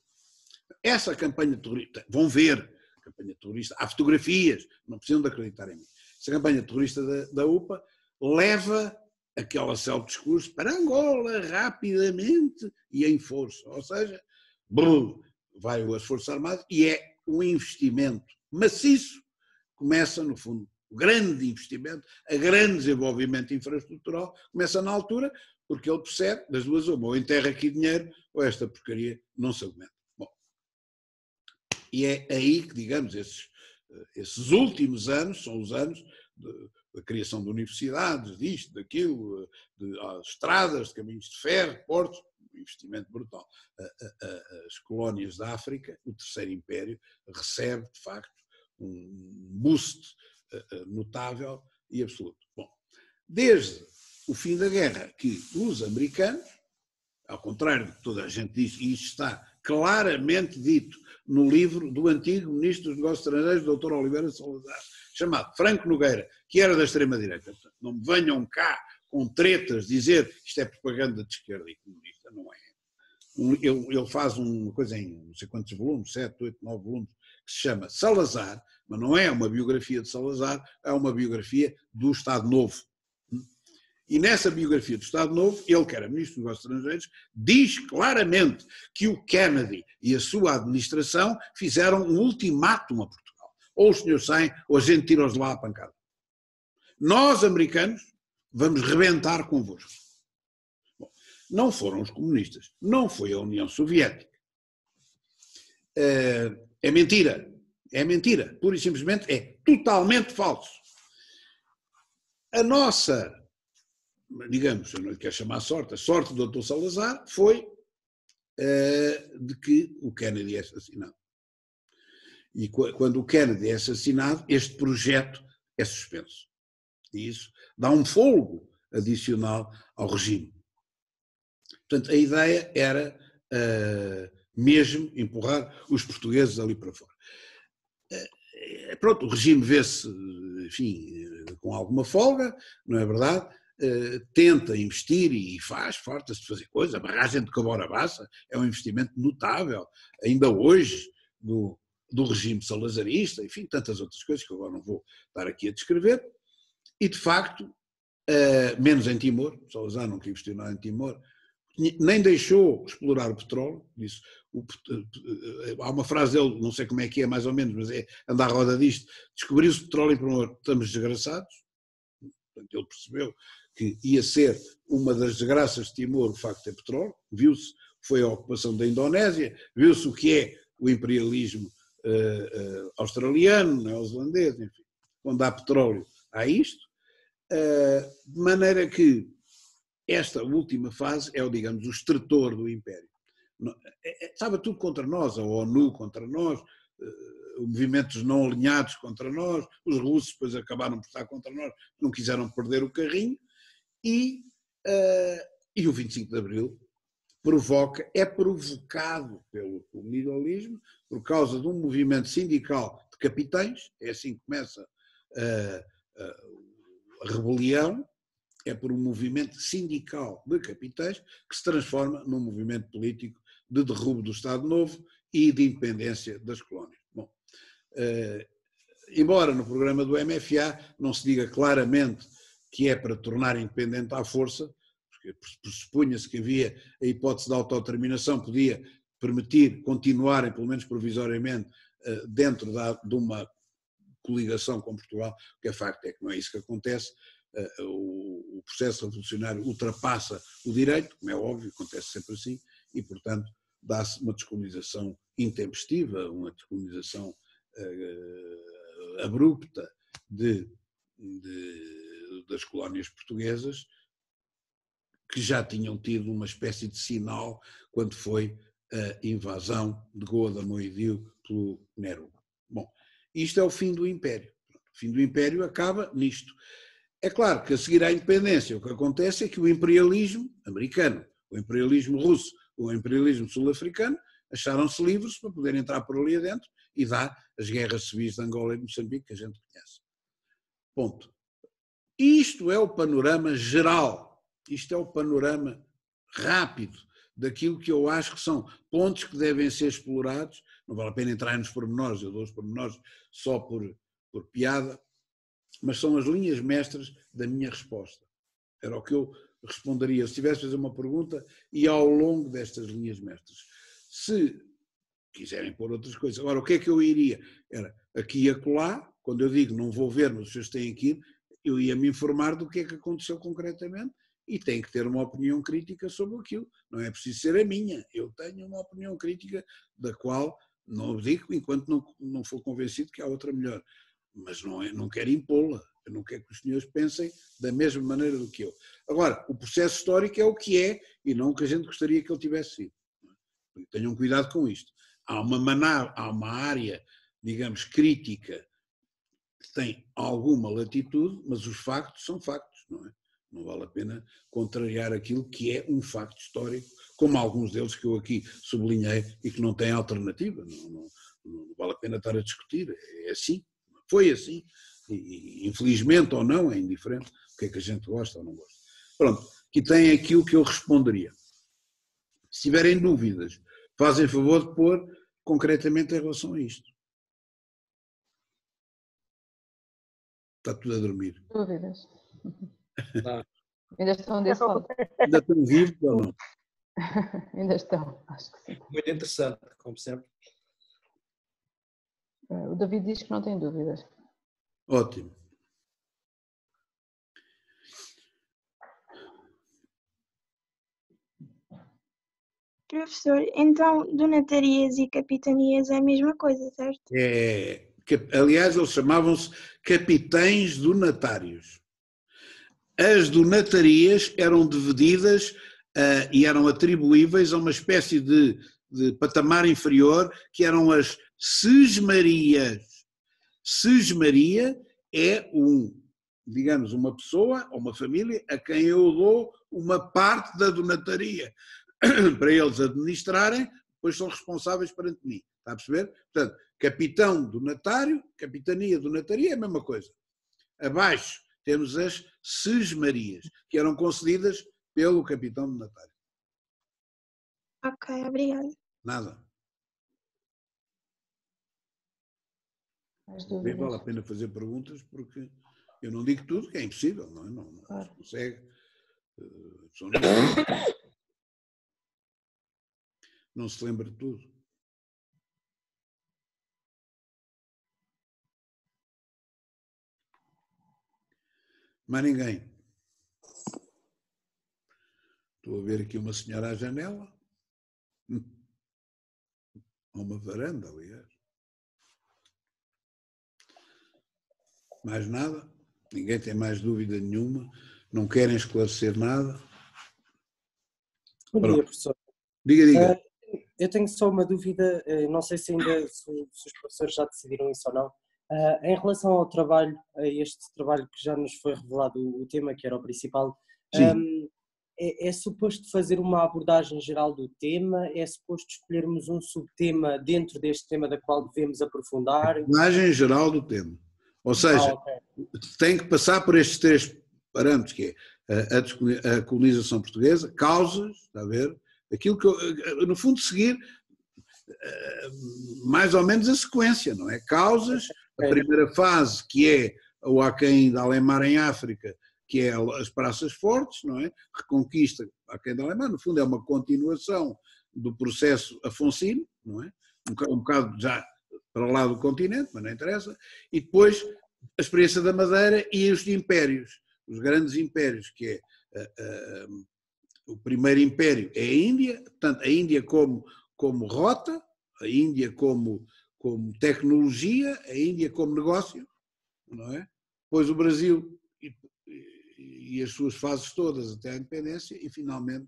Essa campanha terrorista, vão ver, campanha terrorista, há fotografias, não precisam de acreditar em mim. Essa campanha terrorista da UPA leva aquela célebre discurso para Angola rapidamente e em força. Ou seja, vai as Forças Armadas e é um investimento maciço. Começa, no fundo, o grande investimento, a grande desenvolvimento infraestrutural, começa na altura, porque ele percebe, das duas uma, ou enterra aqui dinheiro, ou esta porcaria não se aguenta. Bom, e é aí que, digamos, esses últimos anos, são os anos da criação de universidades, disto, daquilo, de estradas, de caminhos de ferro, portos, investimento brutal. As colónias da África, o Terceiro Império, recebe, de facto, um boost notável e absoluto. Bom, desde o fim da guerra, que os americanos, ao contrário do que toda a gente diz, e isto está claramente dito no livro do antigo ministro dos Negócios Estrangeiros, Dr. Oliveira Salazar, chamado Franco Nogueira, que era da extrema-direita. Portanto, não me venham cá com tretas dizer isto é propaganda de esquerda e comunista, não é. Ele faz uma coisa em não sei quantos volumes, 7, 8, 9 volumes, que se chama Salazar, mas não é uma biografia de Salazar, é uma biografia do Estado Novo. E nessa biografia do Estado Novo, ele, que era Ministro dos Negócios Estrangeiros, diz claramente que o Kennedy e a sua administração fizeram um ultimátum a Portugal. Ou os senhores saem, ou a gente tira-os de lá à pancada. Nós, americanos, vamos rebentar convosco. Bom, não foram os comunistas, não foi a União Soviética. É mentira, pura e simplesmente é totalmente falso. A nossa, digamos, eu não lhe quero chamar sorte, a sorte do Dr. Salazar foi de que o Kennedy é assassinado. E quando o Kennedy é assassinado, este projeto é suspenso. E isso dá um fôlego adicional ao regime. Portanto, a ideia era mesmo empurrar os portugueses ali para fora. Pronto, o regime vê-se, enfim, com alguma folga, não é verdade? Tenta investir e farta-se de fazer coisas. A barragem de Cabora Bassa é um investimento notável, ainda hoje, do regime salazarista, enfim, tantas outras coisas que agora não vou estar aqui a descrever. E, de facto, menos em Timor, Salazar não quis investir nada em Timor, nem deixou explorar o petróleo, disse, há uma frase dele, não sei como é que é mais ou menos, mas é andar à roda disto, descobriu-se petróleo em Timor, estamos desgraçados. Portanto, ele percebeu que ia ser uma das desgraças de Timor o facto de ter petróleo, viu-se, foi a ocupação da Indonésia, viu-se o que é o imperialismo australiano, neozelandês, enfim, quando há petróleo há isto, de maneira que esta última fase é, digamos, o extrator do Império. Estava tudo contra nós, a ONU contra nós, movimentos não alinhados contra nós, os russos depois acabaram por estar contra nós, não quiseram perder o carrinho, e o 25 de Abril é provocado pelo colonialismo por causa de um movimento sindical de capitães, é assim que começa a rebelião, é por um movimento sindical de capitães que se transforma num movimento político de derrubo do Estado Novo e de independência das colónias. Bom, embora no programa do MFA não se diga claramente que é para tornar independente à força, porque pressupunha-se que havia a hipótese da autodeterminação, podia permitir continuarem, pelo menos provisoriamente, dentro de uma coligação com Portugal, o que é facto é que não é isso que acontece. O processo revolucionário ultrapassa o direito, como é óbvio, acontece sempre assim, e, portanto, dá-se uma descolonização intempestiva, uma descolonização abrupta das colónias portuguesas, que já tinham tido uma espécie de sinal quando foi a invasão de Goa da Moidio pelo Nero. Bom, isto é o fim do Império. O fim do Império acaba nisto. É claro que a seguir à independência o que acontece é que o imperialismo americano, o imperialismo russo, o imperialismo sul-africano acharam-se livres para poder entrar por ali adentro e dar as guerras civis de Angola e de Moçambique que a gente conhece. Ponto. Isto é o panorama geral, isto é o panorama rápido daquilo que eu acho que são pontos que devem ser explorados. Não vale a pena entrar nos pormenores, eu dou os pormenores só por piada, mas são as linhas mestras da minha resposta. Era o que eu responderia se tivesse a fazer uma pergunta e ao longo destas linhas mestras. Se quiserem pôr outras coisas. Agora, o que é que eu iria? Era aqui e acolá, quando eu digo não vou ver, mas os senhores têm que ir, eu ia me informar do que é que aconteceu concretamente e tenho que ter uma opinião crítica sobre aquilo. Não é preciso ser a minha, eu tenho uma opinião crítica da qual não digo enquanto não for convencido que há outra melhor. Mas não quero impô-la, eu não quero que os senhores pensem da mesma maneira do que eu. Agora, o processo histórico é o que é e não o que a gente gostaria que ele tivesse sido. Tenham cuidado com isto. Há uma área, digamos, crítica que tem alguma latitude, mas os factos são factos, não é? Não vale a pena contrariar aquilo que é um facto histórico, como alguns deles que eu aqui sublinhei e que não têm alternativa. Não vale a pena estar a discutir. É assim, foi assim. E, infelizmente ou não, é indiferente o que é que a gente gosta ou não gosta. Pronto, aqui tem aquilo que eu responderia. Se tiverem dúvidas, fazem favor de pôr concretamente em relação a isto. Está tudo a dormir. Dúvidas? Tá. Ainda estão desse lado? Ainda estão vivos ou não? Ainda estão, acho que sim. Muito interessante, como sempre. O David diz que não tem dúvidas. Ótimo. Professor, então donatarias e capitanias é a mesma coisa, certo? Aliás, eles chamavam-se capitães donatários. As donatarias eram divididas e eram atribuíveis a uma espécie de patamar inferior, que eram as sesmarias. Sesmaria é digamos, uma pessoa ou uma família a quem eu dou uma parte da donataria para eles administrarem, depois são responsáveis perante mim. Está a perceber? Portanto, capitão donatário, capitania donataria é a mesma coisa. Abaixo temos as sesmarias, que eram concedidas pelo capitão donatário. Ok, obrigada. Nada. Mais Nem dúvidas? vale a pena fazer perguntas, porque eu não digo tudo, que é impossível, não é? Não Claro. se consegue. Não se lembra de tudo. Mais ninguém. Estou a ver aqui uma senhora à janela. Uma varanda, aliás. Mais nada? Ninguém tem mais dúvida nenhuma? Não querem esclarecer nada? Bom dia, professor. Diga. Eu tenho só uma dúvida, não sei se ainda se os professores já decidiram isso ou não. Em relação ao trabalho, a este trabalho que já nos foi revelado o tema, que era o principal, é suposto fazer uma abordagem geral do tema? É suposto escolhermos um subtema dentro deste tema da qual devemos aprofundar? Abordagem geral do tema. Ou seja, tem que passar por estes 3 parâmetros, que é a colonização portuguesa, causas, está a ver? Aquilo que eu, no fundo, seguir mais ou menos a sequência, não é? Causas, a primeira fase, que é o Aquém da Alemar em África, que é as praças fortes, não é? Reconquista Aquém da Alemar, no fundo é uma continuação do processo afonsino, não é? Um bocado já para lá do continente, mas não interessa, e depois a experiência da Madeira e os impérios, os grandes impérios, que é o primeiro império é a Índia, portanto a Índia como rota, a Índia como tecnologia, a Índia como negócio, não é? Depois o Brasil e as suas fases todas até a independência e finalmente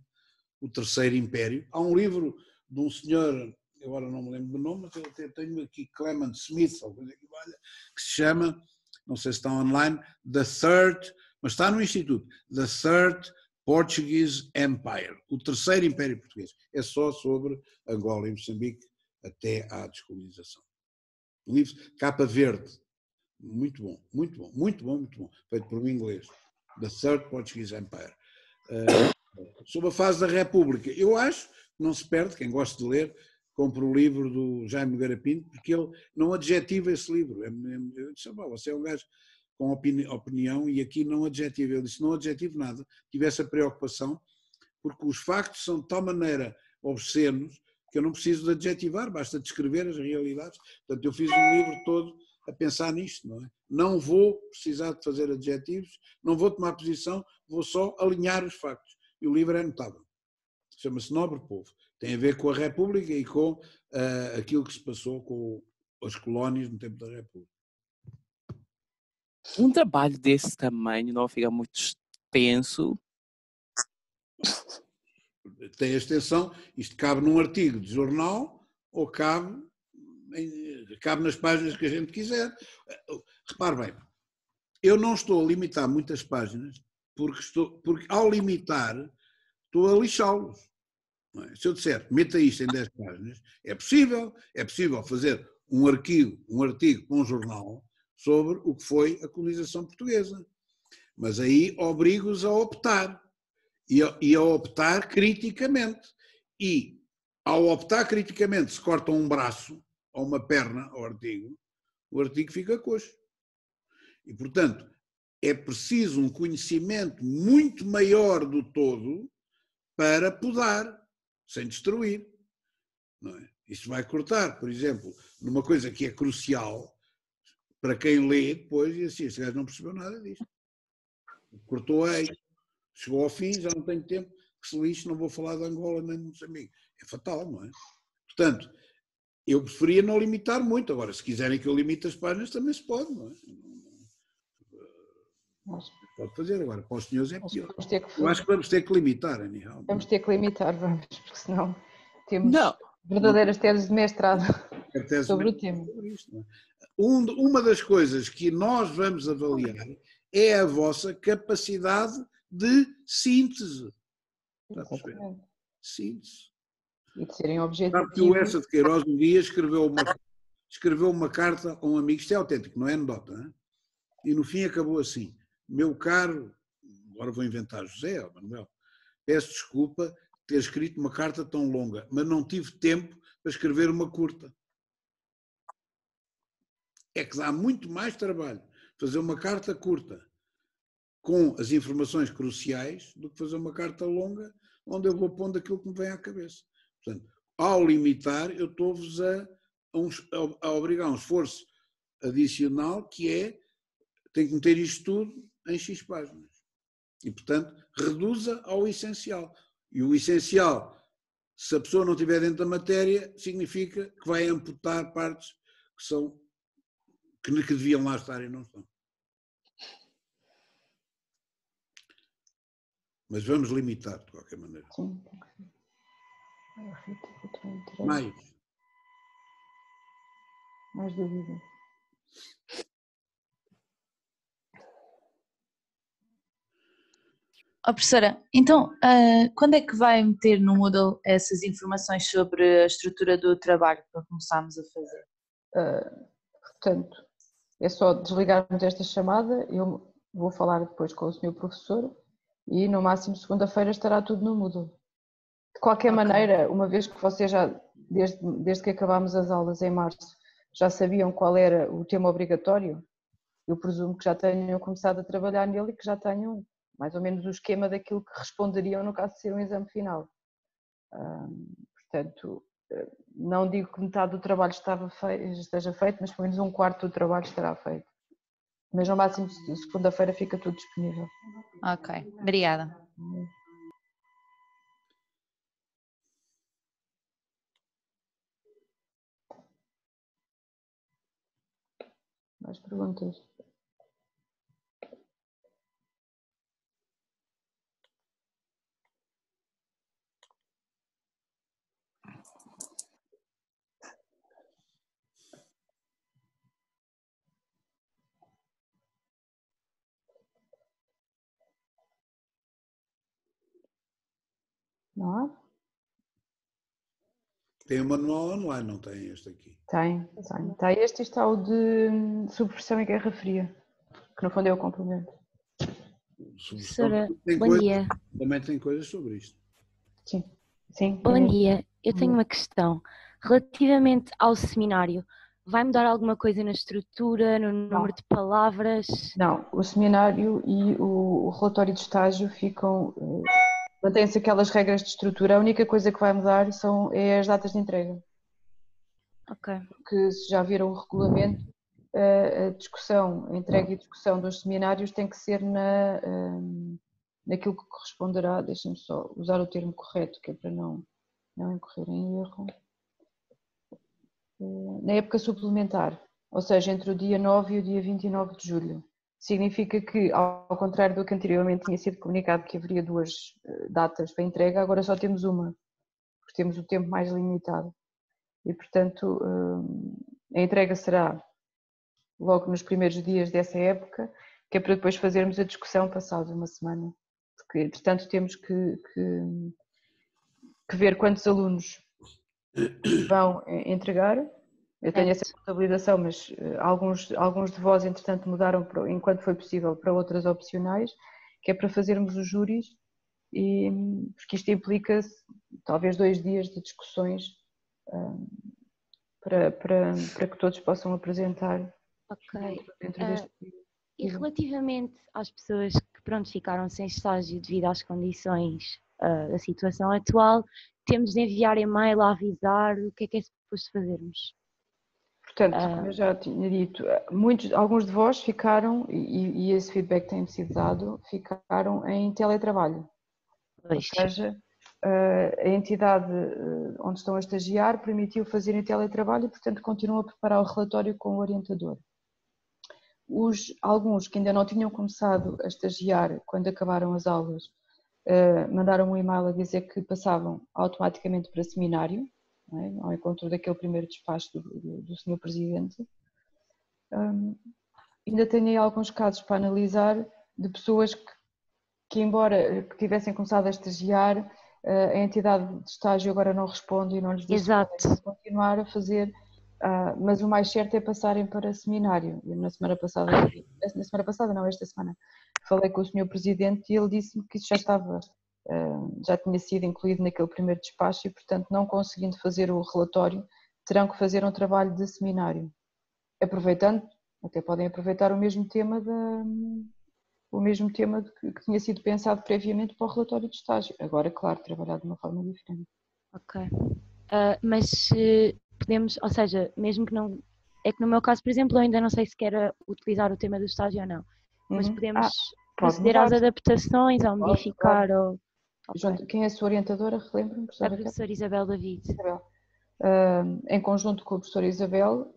o terceiro império. Há um livro de um senhor, agora não me lembro do nome, mas eu tenho aqui Clement Smith, ou coisa que valha, que se chama, não sei se está online, The Third mas está no Instituto. The Third Portuguese Empire, o terceiro Império Português. É só sobre Angola e Moçambique até à descolonização. Um livro, capa verde, muito bom, muito bom, muito bom, muito bom, feito por um inglês. The Third Portuguese Empire. Sobre a fase da República, eu acho que não se perde, quem gosta de ler, compra o livro do Jaime Nogueira Pinto, porque ele não adjetiva esse livro. Eu disse, você é um gajo com opinião e aqui não adjetiva. Ele disse, não adjetivo nada, tive essa preocupação, porque os factos são de tal maneira obscenos que eu não preciso de adjetivar, basta descrever as realidades. Portanto, eu fiz um livro todo a pensar nisto, não é? Não vou precisar de fazer adjetivos, não vou tomar posição, vou só alinhar os factos. E o livro é notável. Chama-se Nobre Povo. Tem a ver com a República e com aquilo que se passou com as colónias no tempo da República. Um trabalho desse tamanho não fica muito extenso? Tem a extensão, isto cabe num artigo de jornal ou cabe nas páginas que a gente quiser. Repare bem, eu não estou a limitar muitas páginas porque ao limitar estou a lixá-los. Se eu disser, meta isto em 10 páginas, é possível fazer um artigo para um jornal sobre o que foi a colonização portuguesa. Mas aí obrigo-os a optar. E a optar criticamente. E ao optar criticamente, se cortam um braço ou uma perna ao artigo, o artigo fica coxo. E, portanto, é preciso um conhecimento muito maior do todo para podar, sem destruir. Não é? Isto vai cortar, por exemplo, numa coisa que é crucial para quem lê depois e assim, este gajo não percebeu nada disto. Cortou aí, chegou ao fim, já não tenho tempo, que se lixe, não vou falar de Angola nem de Moçambique. É fatal, não é? Portanto, eu preferia não limitar muito. Agora, se quiserem que eu limite as páginas, também se pode, não é? Pode fazer agora, para os senhores é pior. Eu acho que vamos ter que limitar, Aniel. Vamos ter que limitar, vamos, porque senão temos Não. verdadeiras teses de mestrado sobre o tema. Uma das coisas que nós vamos avaliar é a vossa capacidade de síntese. Está a perceber? Síntese. E de serem objetivos. Sabe que o Essa de Queiroz um dia escreveu uma carta a um amigo, isto é autêntico, não é anedota, hein? E no fim acabou assim: meu caro, agora vou inventar José ou Manuel, peço desculpa ter escrito uma carta tão longa, mas não tive tempo para escrever uma curta. É que dá muito mais trabalho fazer uma carta curta com as informações cruciais do que fazer uma carta longa onde eu vou pondo aquilo que me vem à cabeça. Portanto, ao limitar, eu estou-vos a obrigar a um esforço adicional que é, tem que meter isto tudo em X páginas. E, portanto, reduza ao essencial. E o essencial, se a pessoa não estiver dentro da matéria, significa que vai amputar partes que deviam lá estar e não estão. Mas vamos limitar, de qualquer maneira. Sim. Mais dúvidas? Oh, professora, então, quando é que vai meter no Moodle essas informações sobre a estrutura do trabalho para começarmos a fazer? Portanto, é só desligarmos esta chamada, eu vou falar depois com o senhor professor e no máximo segunda-feira estará tudo no Moodle. De qualquer maneira, uma vez que vocês já, desde que acabámos as aulas em março, já sabiam qual era o tema obrigatório, eu presumo que já tenham começado a trabalhar nele e que já tenham mais ou menos o esquema daquilo que responderiam no caso de ser um exame final. Portanto, não digo que metade do trabalho esteja feito, mas pelo menos um quarto do trabalho estará feito. Mas no máximo segunda-feira fica tudo disponível. Ok, obrigada. Mais perguntas? Não há? Tem o manual online, não tem este aqui. Tem. Está este e está o de subversão e Guerra Fria, que no fundo é o complemento. Professora, Tem bom coisas- dia. Também tem coisas sobre isto. Sim. Bom dia. Eu tenho uma questão. Relativamente ao seminário, vai mudar alguma coisa na estrutura, no número de palavras? Não, o seminário e o relatório de estágio ficam. Mantêm-se aquelas regras de estrutura. A única coisa que vai mudar é as datas de entrega. Ok. Porque se já viram o regulamento, a discussão, a entrega e discussão dos seminários tem que ser naquilo que corresponderá, deixem-me só usar o termo correto, que é para não incorrer em erro, na época suplementar, ou seja, entre o dia 9 e o dia 29 de julho. Significa que, ao contrário do que anteriormente tinha sido comunicado que haveria 2 datas para entrega, agora só temos uma, porque temos o tempo mais limitado. E, portanto, a entrega será logo nos primeiros dias dessa época, que é para depois fazermos a discussão passado uma semana. Porque, entretanto, temos que ver quantos alunos vão entregar. Eu tenho essa contabilização, mas alguns de vós, entretanto, mudaram, enquanto foi possível, para outras opcionais, que é para fazermos os júris, porque isto implica talvez 2 dias de discussões para que todos possam apresentar. Ok. Dentro deste E relativamente às pessoas que, pronto, ficaram sem estágio devido às condições da situação atual, temos de enviar e-mail a avisar o que é suposto fazermos? Portanto, como eu já tinha dito, alguns de vós ficaram, e esse feedback tem sido dado, ficaram em teletrabalho. Ou seja, a entidade onde estão a estagiar permitiu fazer em teletrabalho e, portanto, continuam a preparar o relatório com o orientador. Alguns que ainda não tinham começado a estagiar quando acabaram as aulas, mandaram um e-mail a dizer que passavam automaticamente para seminário, não é? Ao encontro daquele primeiro despacho do Sr. Presidente. Ainda tenho aí alguns casos para analisar de pessoas que embora que tivessem começado a estagiar, a entidade de estágio agora não responde e não lhes diz se podem continuar a fazer, mas o mais certo é passarem para seminário. Eu esta semana, falei com o Sr. Presidente e ele disse-me que isso já tinha sido incluído naquele primeiro despacho e, portanto, não conseguindo fazer o relatório, terão que fazer um trabalho de seminário. Aproveitando, até podem aproveitar o mesmo tema que tinha sido pensado previamente para o relatório de estágio. Agora, claro, trabalhar de uma forma diferente. Ok. Mas podemos, ou seja, mesmo que não... É que no meu caso, por exemplo, eu ainda não sei se quero utilizar o tema do estágio ou não. Mas podemos proceder às adaptações, ou modificar, ou... Okay. Quem é a sua orientadora? Relembro-me, a professora Isabel David. Em conjunto com a professora Isabel,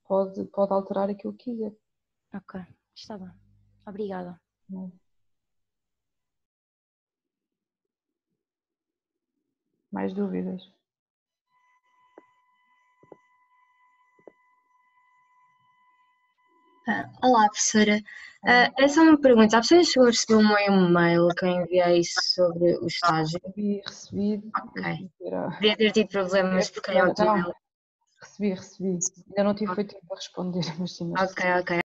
pode alterar aquilo que quiser. Ok, está bem. Obrigada. Mais dúvidas? Olá, professora. É só uma pergunta. A professora chegou a receber um e-mail que eu enviei sobre o estágio? Recebi. Ok. Podia ter tido problemas porque é o Recebi. Ainda não tive feito tempo para responder, mas sim. Ok.